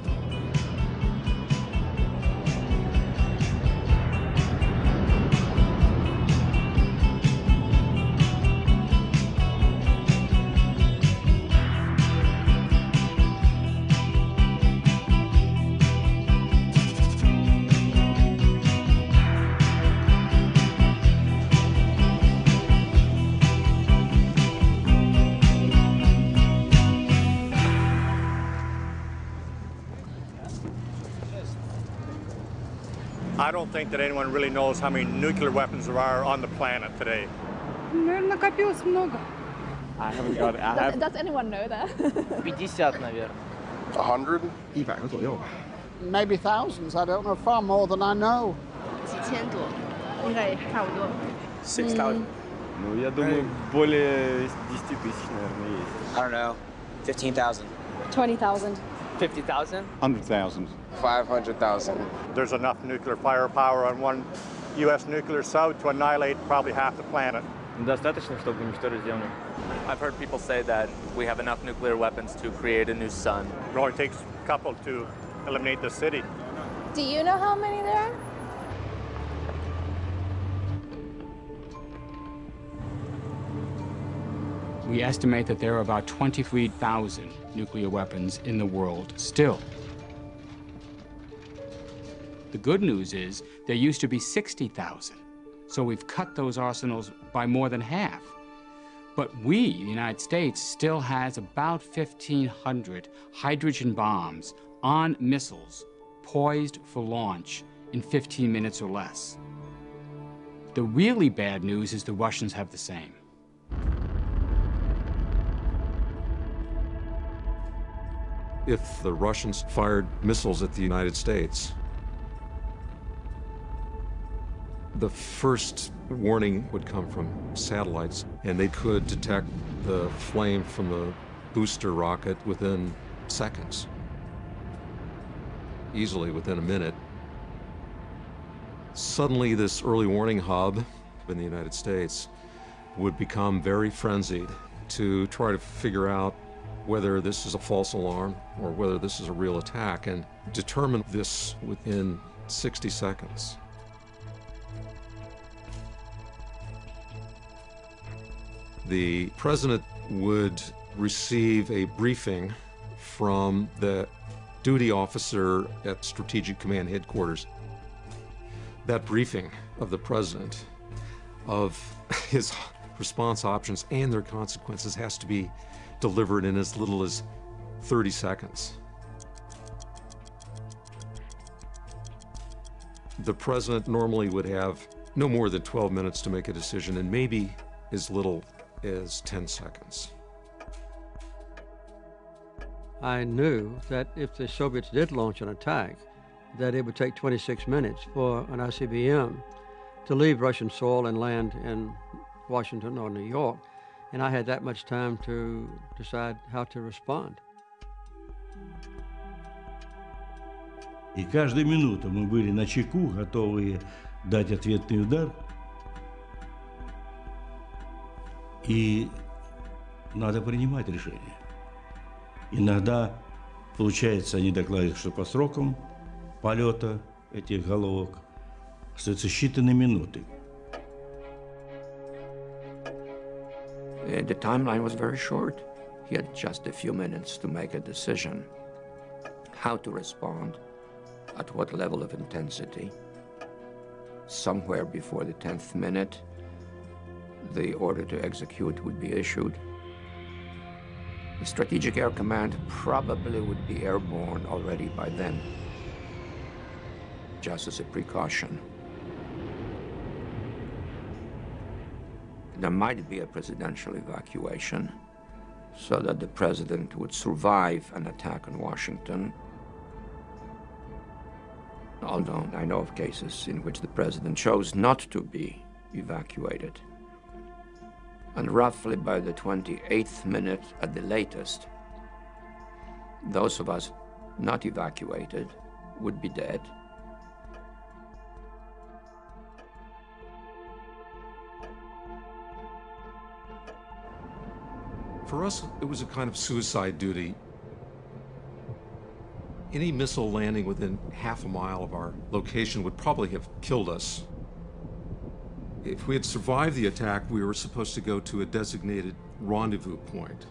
I don't think that anyone really knows how many nuclear weapons there are on the planet today. Накопилось много. I haven't got it. Does anyone know that? 50, наверное. 100? 100个左右吧。 Maybe thousands, I don't know, far more than I know. 几千多，应该差不多。 6,000. Ну, я думаю, более 10 тысяч, наверное, есть. I don't know. 15,000. 20,000. 50,000? 100,000. 500,000. There's enough nuclear firepower on one U.S. nuclear site to annihilate probably half the planet. Достаточно, чтобы уничтожить Землю. I've heard people say that we have enough nuclear weapons to create a new sun. It only takes a couple to eliminate the city. Do you know how many there are? We estimate that there are about 23,000 nuclear weapons in the world still. The good news is there used to be 60,000, so we've cut those arsenals by more than half. But we, the United States, still has about 1,500 hydrogen bombs on missiles poised for launch in 15 minutes or less. The really bad news is the Russians have the same. if the Russians fired missiles at the United States. The first warning would come from satellites, and they could detect the flame from the booster rocket within seconds, easily within a minute. Suddenly, this early warning hub in the United States would become very frenzied to try to figure out whether this is a false alarm or whether this is a real attack, and determine this within 60 seconds. The president would receive a briefing from the duty officer at Strategic Command Headquarters. That briefing of the president of his response options and their consequences has to be delivered in as little as 30 seconds. The president normally would have no more than 12 minutes to make a decision, and maybe as little as 10 seconds. I knew that if the Soviets did launch an attack, that it would take 26 minutes for an ICBM to leave Russian soil and land in Washington or New York. And I had that much time to decide how to respond. И каждую минуту мы были на чеку, готовые дать ответный удар. И надо принимать решения. Иногда получается, они докладывают, что по срокам полета этих головок остаются считанные минуты. The timeline was very short. He had just a few minutes to make a decision. How to respond, at what level of intensity. Somewhere before the 10th minute, the order to execute would be issued. The Strategic Air Command probably would be airborne already by then, just as a precaution. There might be a presidential evacuation so that the president would survive an attack on Washington. Although I know of cases in which the president chose not to be evacuated. And roughly by the 28th minute at the latest, those of us not evacuated would be dead. For us, it was a kind of suicide duty. Any missile landing within half a mile of our location would probably have killed us. If we had survived the attack, we were supposed to go to a designated rendezvous point.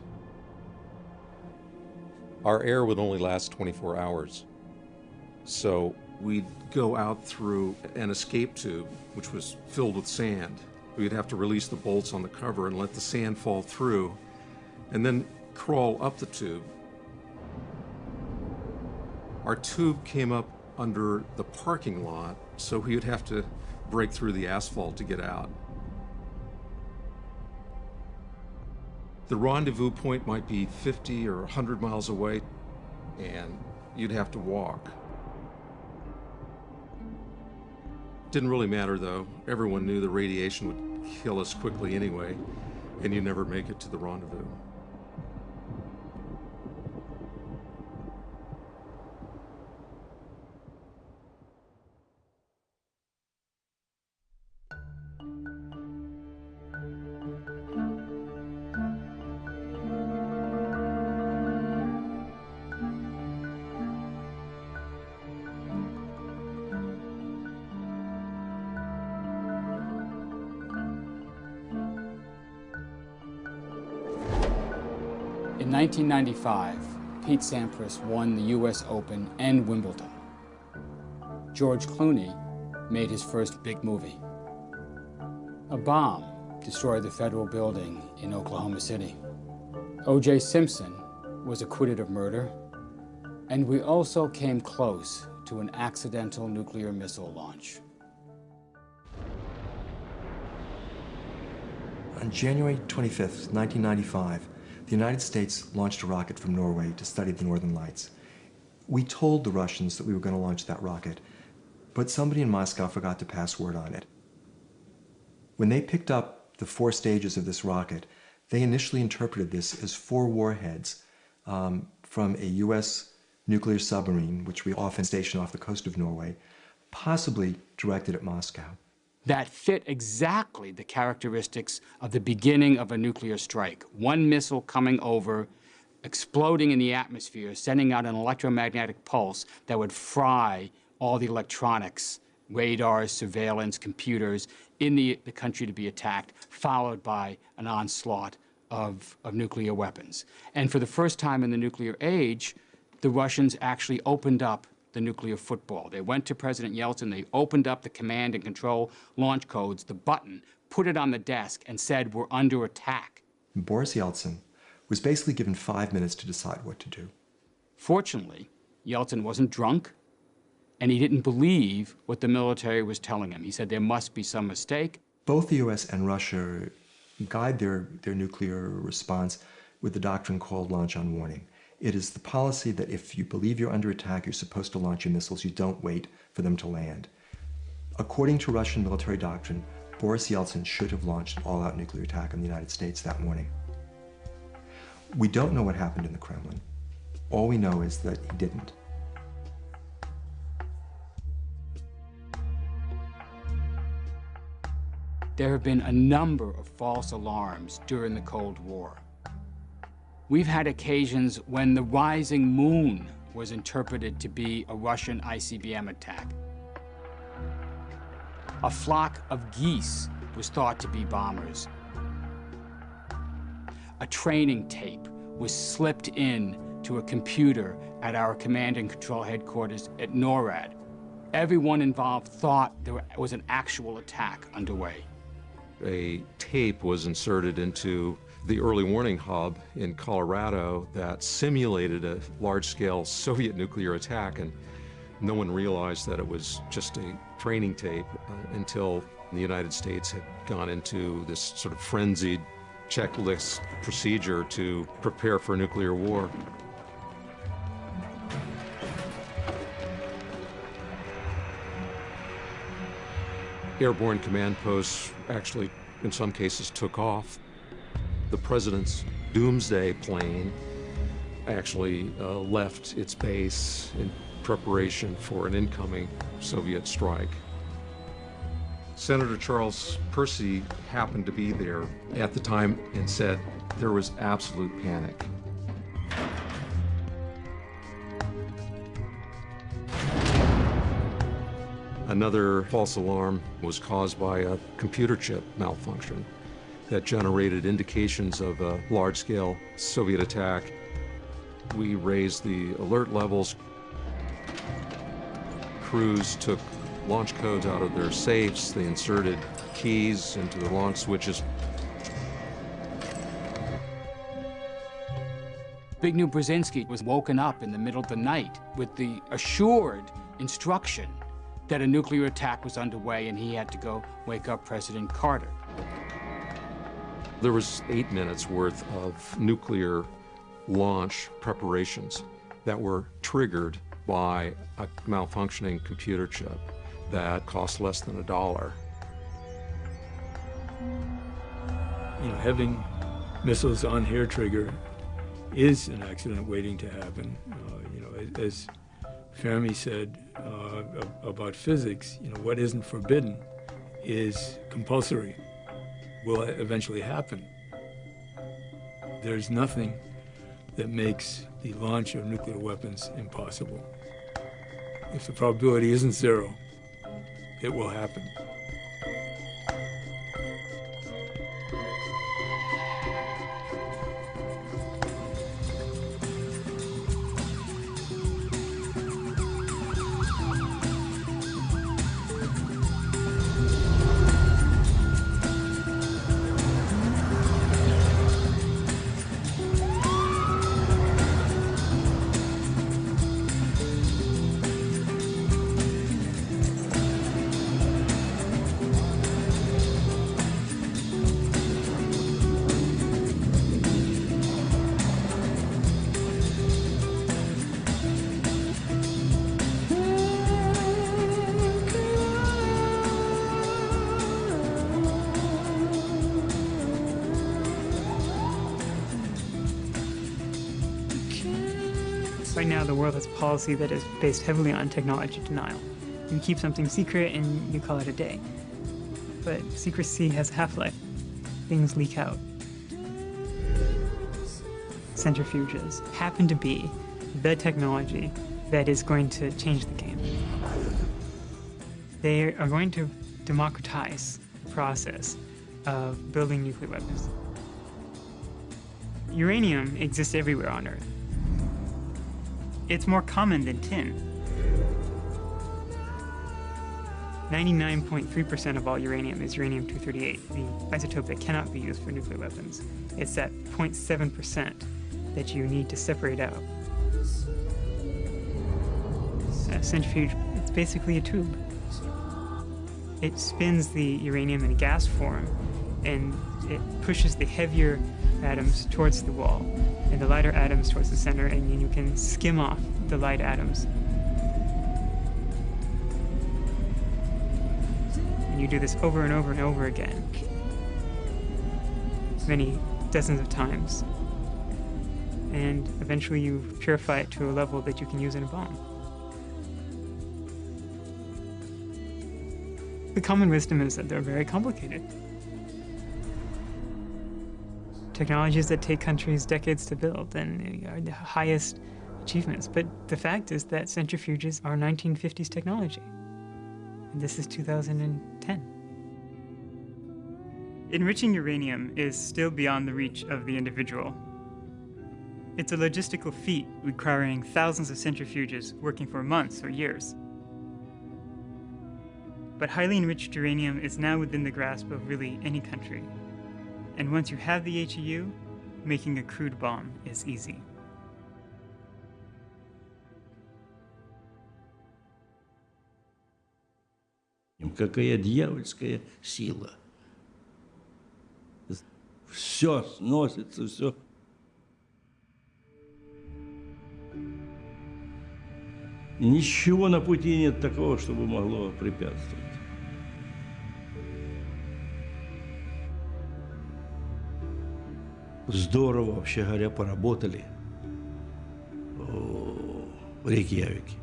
Our air would only last 24 hours. So we'd go out through an escape tube, which was filled with sand. We'd have to release the bolts on the cover and let the sand fall through, and then crawl up the tube. Our tube came up under the parking lot, so we would have to break through the asphalt to get out. The rendezvous point might be 50 or 100 miles away, and you'd have to walk. Didn't really matter though. Everyone knew the radiation would kill us quickly anyway, and you'd never make it to the rendezvous. In 1995, Pete Sampras won the US Open and Wimbledon. George Clooney made his first big movie. A bomb destroyed the federal building in Oklahoma City. O.J. Simpson was acquitted of murder, and we also came close to an accidental nuclear missile launch. On January 25th, 1995, the United States launched a rocket from Norway to study the Northern Lights. We told the Russians that we were going to launch that rocket, but somebody in Moscow forgot to pass word on it. When they picked up the 4 stages of this rocket, they initially interpreted this as 4 warheads from a U.S. nuclear submarine, which we often station off the coast of Norway, possibly directed at Moscow. That fit exactly the characteristics of the beginning of a nuclear strike. One missile coming over, exploding in the atmosphere, sending out an electromagnetic pulse that would fry all the electronics, radars, surveillance, computers in the country to be attacked, followed by an onslaught of nuclear weapons. And for the first time in the nuclear age, the Russians actually opened up the nuclear football. They went to President Yeltsin, they opened up the command and control launch codes, the button, put it on the desk, and said, we're under attack. Boris Yeltsin was basically given 5 minutes to decide what to do. Fortunately, Yeltsin wasn't drunk, and he didn't believe what the military was telling him. He said there must be some mistake. Both the U.S. and Russia guide their nuclear response with the doctrine called launch on warning. It is the policy that if you believe you're under attack, you're supposed to launch your missiles. You don't wait for them to land. According to Russian military doctrine, Boris Yeltsin should have launched an all-out nuclear attack on the United States that morning. We don't know what happened in the Kremlin. All we know is that he didn't. There have been a number of false alarms during the Cold War. We've had occasions when the rising moon was interpreted to be a Russian ICBM attack. A flock of geese was thought to be bombers. A training tape was slipped in to a computer at our command and control headquarters at NORAD. Everyone involved thought there was an actual attack underway. A tape was inserted into the early warning hub in Colorado that simulated a large-scale Soviet nuclear attack, and no one realized that it was just a training tape until the United States had gone into this sort of frenzied checklist procedure to prepare for nuclear war. Airborne command posts actually, in some cases, took off. The president's doomsday plane actually left its base in preparation for an incoming Soviet strike. Senator Charles Percy happened to be there at the time and said there was absolute panic. Another false alarm was caused by a computer chip malfunction that generated indications of a large-scale Soviet attack. We raised the alert levels. Crews took launch codes out of their safes. They inserted keys into the long switches. Zbigniew Brzezinski was woken up in the middle of the night with the assured instruction that a nuclear attack was underway, and he had to go wake up President Carter. There was 8 minutes worth of nuclear launch preparations that were triggered by a malfunctioning computer chip that cost less than $1. You know, having missiles on hair trigger is an accident waiting to happen. You know, as Fermi said about physics, you know, what isn't forbidden is compulsory, will eventually happen. There's nothing that makes the launch of nuclear weapons impossible. If the probability isn't 0, it will happen. Right now, the world has a policy that is based heavily on technology denial. You keep something secret and you call it a day. But secrecy has a half-life. Things leak out. Centrifuges happen to be the technology that is going to change the game. They are going to democratize the process of building nuclear weapons. Uranium exists everywhere on Earth. It's more common than tin. 99.3% of all uranium is uranium-238, the isotope that cannot be used for nuclear weapons. It's that 0.7% that you need to separate out. A centrifuge, it's basically a tube. It spins the uranium in gas form, and it pushes the heavier atoms towards the wall, and the lighter atoms towards the center, and then you can skim off the light atoms. And you do this over and over and over again, many dozens of times. And eventually you purify it to a level that you can use in a bomb. The common wisdom is that they're very complicated. Technologies that take countries decades to build and are the highest achievements. But the fact is that centrifuges are 1950s technology. And this is 2010. Enriching uranium is still beyond the reach of the individual. It's a logistical feat requiring thousands of centrifuges working for months or years. But highly enriched uranium is now within the grasp of really any country. And once you have the HEU, making a crude bomb is easy. Какая дьявольская сила. Все сносится, все. Ничего на пути нет такого, чтобы могло препятствовать. Здорово, вообще говоря, поработали в Рейкьявике.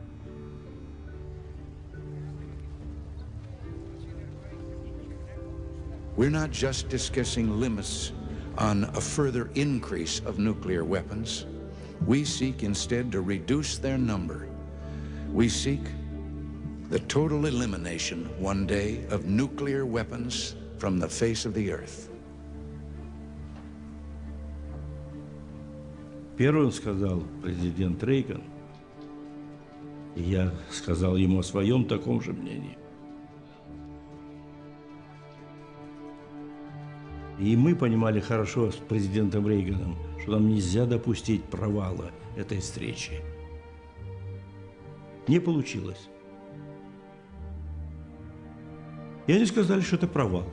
We're not just discussing limits on a further increase of nuclear weapons. We seek instead to reduce their number. We seek the total elimination one day of nuclear weapons from the face of the earth. Первым сказал президент Рейган, и я сказал ему о своем таком же мнении. И мы понимали хорошо с президентом Рейганом, что нам нельзя допустить провала этой встречи. Не получилось. И они сказали, что это провал.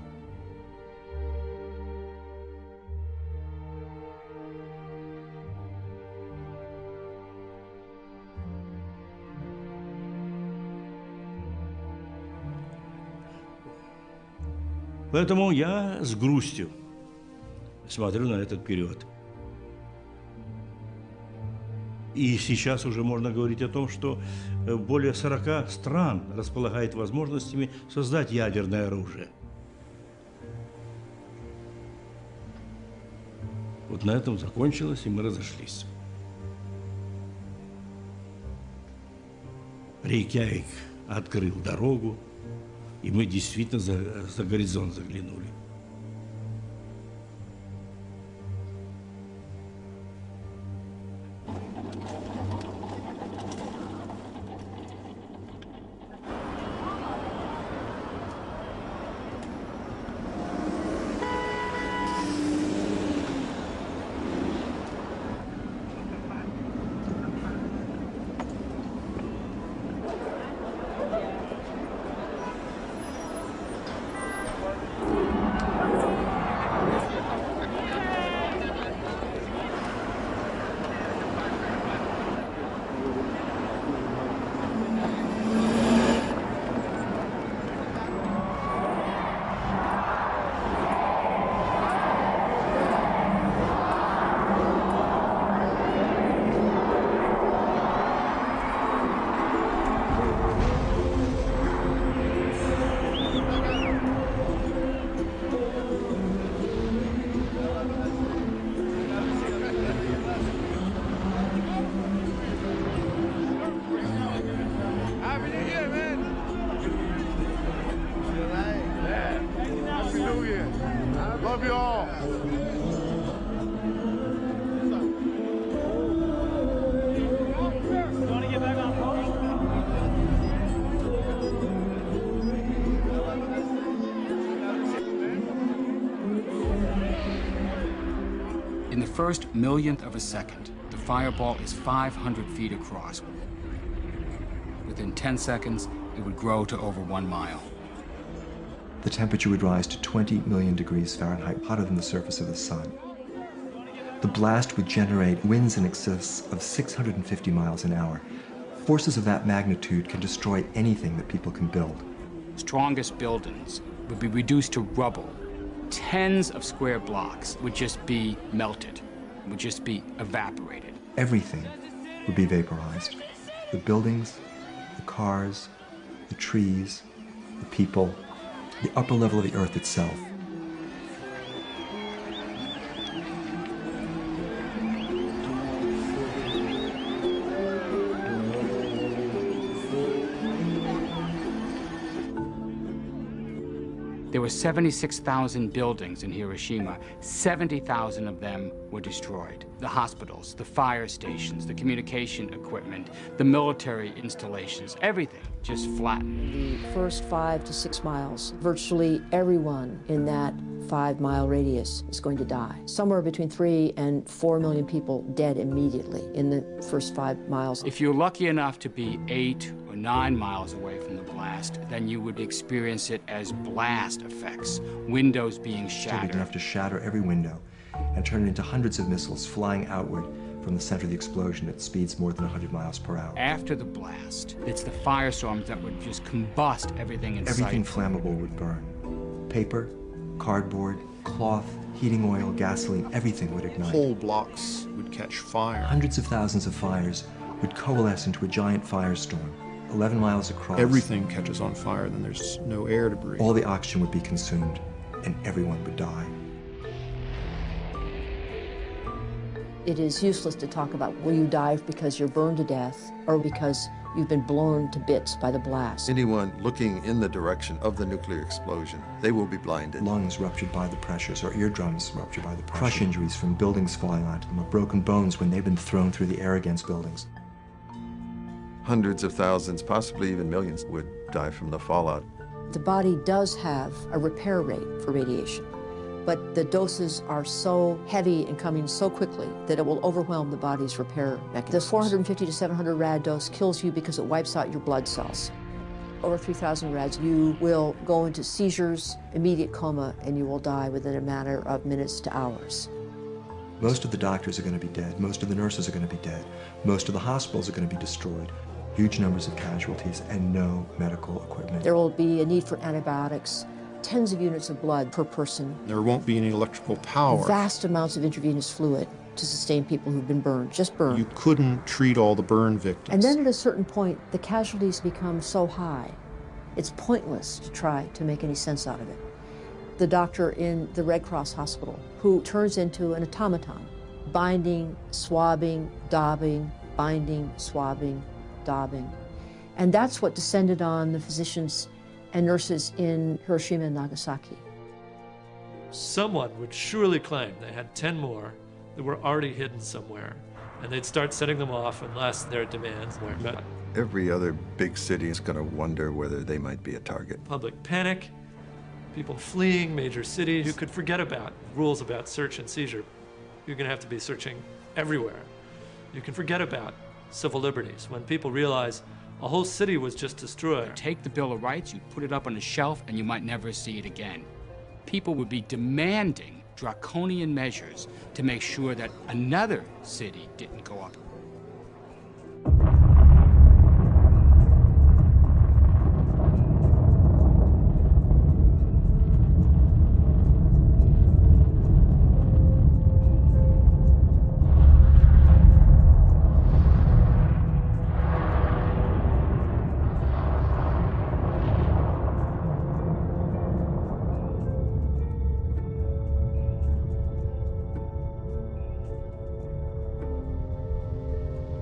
Поэтому я с грустью смотрю на этот период. И сейчас уже можно говорить о том, что более 40 стран располагает возможностями создать ядерное оружие. Вот на этом закончилось, и мы разошлись. Рейкьявик открыл дорогу, и мы действительно за горизонт заглянули. In the first millionth of a second, the fireball is 500 feet across. Within 10 seconds, it would grow to over 1 mile. The temperature would rise to 20 million degrees Fahrenheit, hotter than the surface of the sun. The blast would generate winds in excess of 650 miles an hour. Forces of that magnitude can destroy anything that people can build. Strongest buildings would be reduced to rubble. Tens of square blocks would just be melted, would just be evaporated. Everything would be vaporized. The buildings, the cars, the trees, the people, the upper level of the earth itself. There were 76,000 buildings in Hiroshima. 70,000 of them were destroyed. The hospitals, the fire stations, the communication equipment, the military installations, everything just flattened. The first 5 to 6 miles, virtually everyone in that 5-mile radius is going to die. Somewhere between 3 and 4 million people dead immediately in the first 5 miles. If you're lucky enough to be 8 or 9 miles away from the blast, then you would experience it as blast effects, windows being shattered. Big enough to shatter every window and turn it into hundreds of missiles flying outward from the center of the explosion at speeds more than 100 miles per hour. After the blast, it's the firestorms that would just combust everything in sight. Everything flammable would burn. Paper, cardboard, cloth, heating oil, gasoline, everything would ignite. Whole blocks would catch fire. Hundreds of thousands of fires would coalesce into a giant firestorm, 11 miles across. Everything catches on fire, then there's no air to breathe. All the oxygen would be consumed, and everyone would die. It is useless to talk about will you die because you're burned to death or because you've been blown to bits by the blast. Anyone looking in the direction of the nuclear explosion, they will be blinded. Lungs ruptured by the pressures, or eardrums ruptured by the pressure. Crush injuries from buildings falling onto them, or broken bones when they've been thrown through the air against buildings. Hundreds of thousands, possibly even millions, would die from the fallout. The body does have a repair rate for radiation, but the doses are so heavy and coming so quickly that it will overwhelm the body's repair mechanisms. The 450 to 700 rad dose kills you because it wipes out your blood cells. Over 3,000 rads, you will go into seizures, immediate coma, and you will die within a matter of minutes to hours. Most of the doctors are going to be dead. Most of the nurses are going to be dead. Most of the hospitals are going to be destroyed. Huge numbers of casualties and no medical equipment. There will be a need for antibiotics, tens of units of blood per person. There won't be any electrical power. Vast amounts of intravenous fluid to sustain people who've been burned, just burned. You couldn't treat all the burn victims. And then at a certain point, the casualties become so high, it's pointless to try to make any sense out of it. The doctor in the Red Cross hospital who turns into an automaton, binding, swabbing, daubing, binding, swabbing, daubing. And that's what descended on the physicians and nurses in Hiroshima and Nagasaki. Someone would surely claim they had 10 more that were already hidden somewhere, and they'd start setting them off unless their demands were met. Every other big city is going to wonder whether they might be a target. Public panic, people fleeing major cities. You could forget about rules about search and seizure. You're going to have to be searching everywhere. You can forget about civil liberties when people realize a whole city was just destroyed. You'd take the Bill of Rights, you'd put it up on a shelf, and you might never see it again. People would be demanding draconian measures to make sure that another city didn't go up.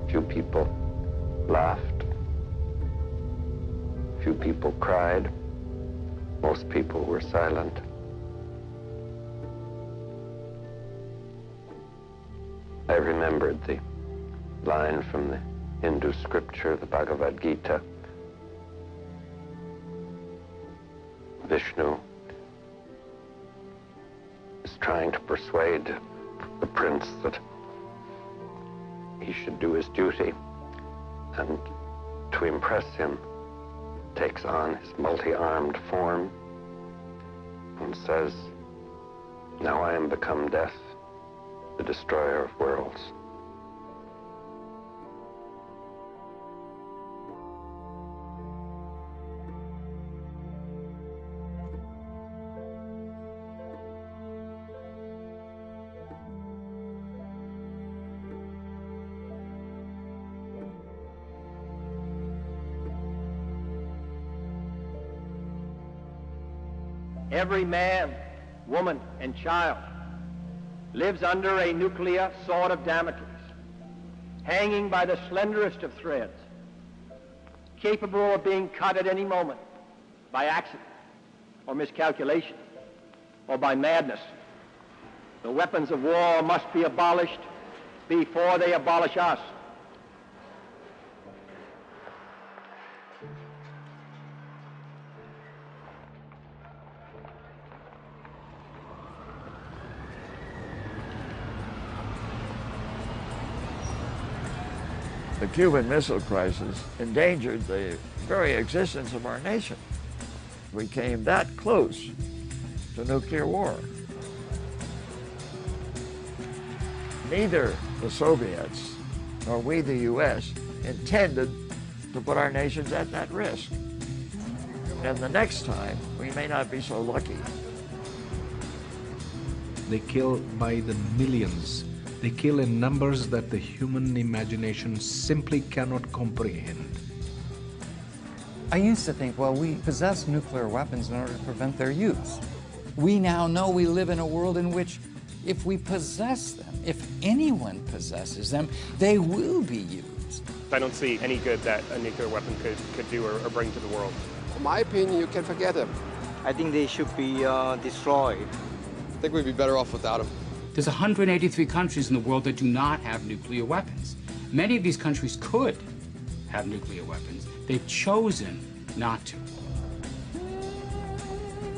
Few people laughed. Few people cried. Most people were silent. remembered the line from the Hindu scripture, the Bhagavad Gita. Vishnu is trying to persuade the prince that he should do his duty, and to impress him takes on his multi-armed form and says, "Now I am become death, the destroyer of worlds." Every man, woman, and child lives under a nuclear sword of Damocles, hanging by the slenderest of threads, capable of being cut at any moment by accident or miscalculation or by madness. The weapons of war must be abolished before they abolish us. The Cuban Missile Crisis endangered the very existence of our nation. We came that close to nuclear war. Neither the Soviets nor we, the U.S., intended to put our nations at that risk. And the next time, we may not be so lucky. They kill by the millions. They kill in numbers that the human imagination simply cannot comprehend. I used to think, well, we possess nuclear weapons in order to prevent their use. We now know we live in a world in which if we possess them, if anyone possesses them, they will be used. I don't see any good that a nuclear weapon could do or bring to the world. In my opinion, you can forget them. I think they should be destroyed. I think we'd be better off without them. There's 183 countries in the world that do not have nuclear weapons. Many of these countries could have nuclear weapons. They've chosen not to.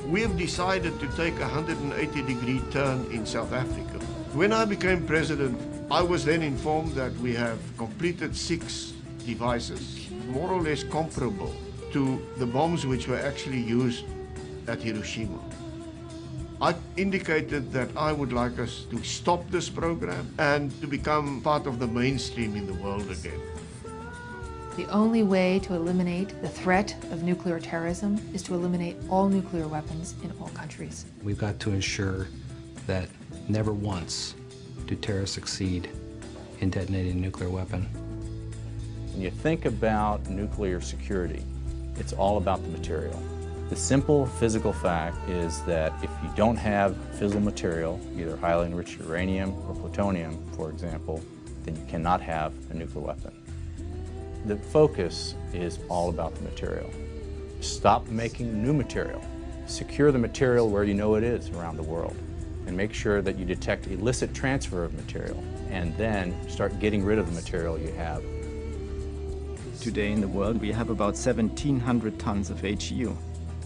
We've decided to take a 180-degree turn in South Africa. When I became president, I was then informed that we have completed 6 devices, more or less comparable to the bombs which were actually used at Hiroshima. I indicated that I would like us to stop this program and to become part of the mainstream in the world again. The only way to eliminate the threat of nuclear terrorism is to eliminate all nuclear weapons in all countries. We've got to ensure that never once do terrorists succeed in detonating a nuclear weapon. When you think about nuclear security, it's all about the material. The simple physical fact is that if you don't have fissile material, either highly enriched uranium or plutonium, for example, then you cannot have a nuclear weapon. The focus is all about the material. Stop making new material. Secure the material where you know it is around the world, and make sure that you detect illicit transfer of material, and then start getting rid of the material you have. Today in the world we have about 1,700 tons of HU.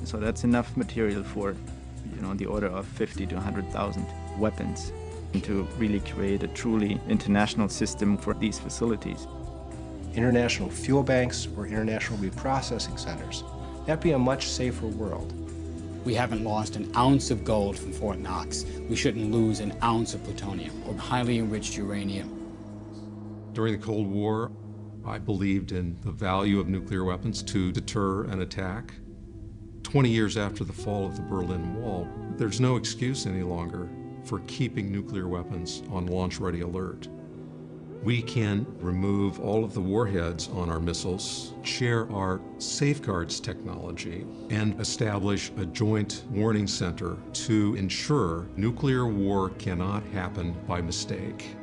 So that's enough material for, the order of 50 to 100,000 weapons, and to really create a truly international system for these facilities. International fuel banks or international reprocessing centers. That'd be a much safer world. We haven't lost an ounce of gold from Fort Knox. We shouldn't lose an ounce of plutonium or highly enriched uranium. During the Cold War, I believed in the value of nuclear weapons to deter an attack. 20 years after the fall of the Berlin Wall, there's no excuse any longer for keeping nuclear weapons on launch-ready alert. We can remove all of the warheads on our missiles, share our safeguards technology, and establish a joint warning center to ensure nuclear war cannot happen by mistake.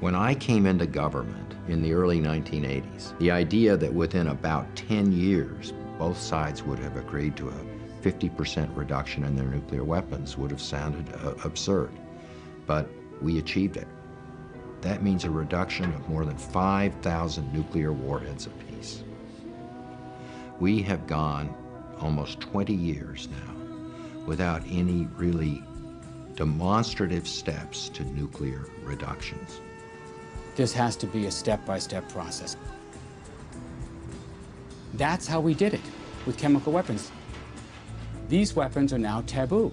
When I came into government in the early 1980s, the idea that within about 10 years, both sides would have agreed to a 50% reduction in their nuclear weapons would have sounded absurd. But we achieved it. That means a reduction of more than 5,000 nuclear warheads apiece. We have gone almost 20 years now without any really demonstrative steps to nuclear reductions. This has to be a step-by-step process. That's how we did it with chemical weapons. These weapons are now taboo.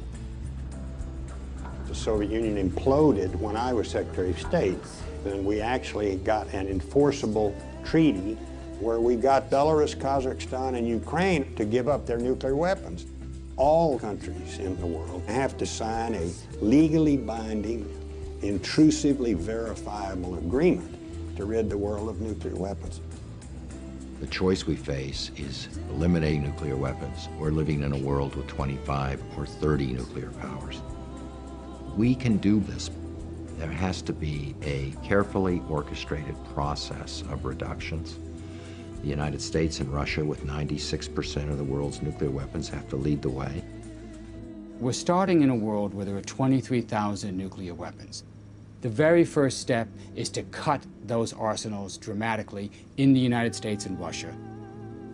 The Soviet Union imploded when I was Secretary of State. Then we actually got an enforceable treaty where we got Belarus, Kazakhstan, and Ukraine to give up their nuclear weapons. All countries in the world have to sign a legally binding, intrusively verifiable agreement to rid the world of nuclear weapons. The choice we face is eliminating nuclear weapons or living in a world with 25 or 30 nuclear powers. We can do this. There has to be a carefully orchestrated process of reductions. The United States and Russia, with 96% of the world's nuclear weapons, have to lead the way. We're starting in a world where there are 23,000 nuclear weapons. The very first step is to cut those arsenals dramatically in the United States and Russia.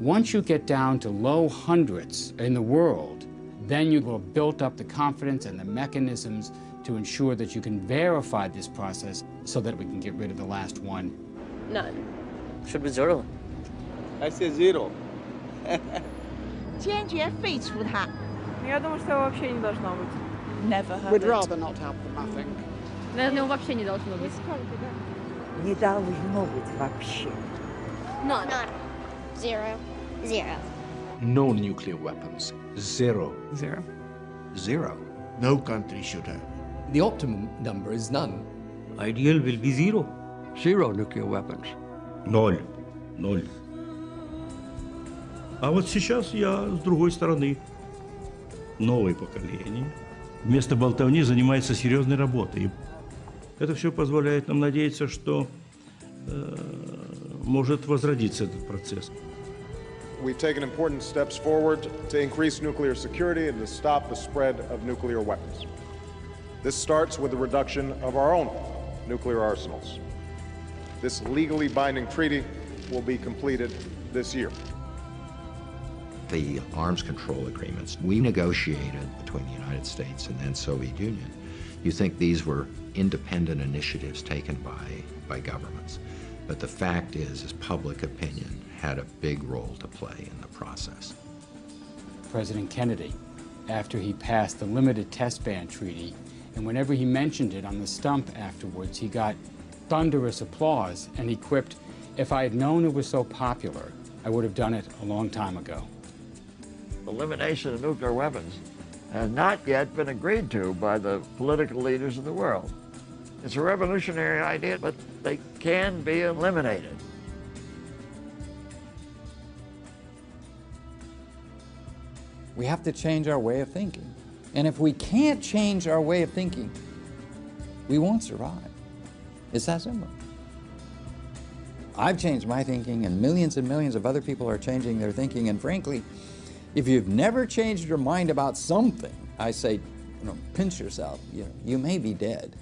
Once you get down to low hundreds in the world, then you will have built up the confidence and the mechanisms to ensure that you can verify this process so that we can get rid of the last one. None. Should be zero. I say zero. 坚决废除它. Я думаю, что вообще не должно быть. Never have We'd it. rather not have them, I think. Наверное, вообще не должно быть. Не должно быть вообще. None. Zero. Zero. No nuclear weapons. Zero. Zero. Zero. No country should have. The optimum number is none. Ideal will be zero. Zero nuclear weapons. Ноль. Ноль. А вот сейчас я с другой стороны. Новое поколение вместо болтовни занимается серьезной работой. Это все позволяет нам надеяться, что может возродиться этот процесс. We've taken important steps forward to increase nuclear security and to stop the spread of nuclear weapons. This starts with the reduction of our own nuclear arsenals. This legally binding treaty will be completed this year. The arms control agreements we negotiated between the United States and then Soviet Union, you think these were independent initiatives taken by governments. But the fact is public opinion had a big role to play in the process. President Kennedy, after he passed the Limited Test Ban Treaty, and whenever he mentioned it on the stump afterwards, he got thunderous applause, and he quipped, "If I had known it was so popular, I would have done it a long time ago." Elimination of nuclear weapons has not yet been agreed to by the political leaders of the world. It's a revolutionary idea, but they can be eliminated. We have to change our way of thinking. And if we can't change our way of thinking, we won't survive. It's that simple. I've changed my thinking, and millions of other people are changing their thinking, and frankly, if you've never changed your mind about something, I say, pinch yourself, you may be dead.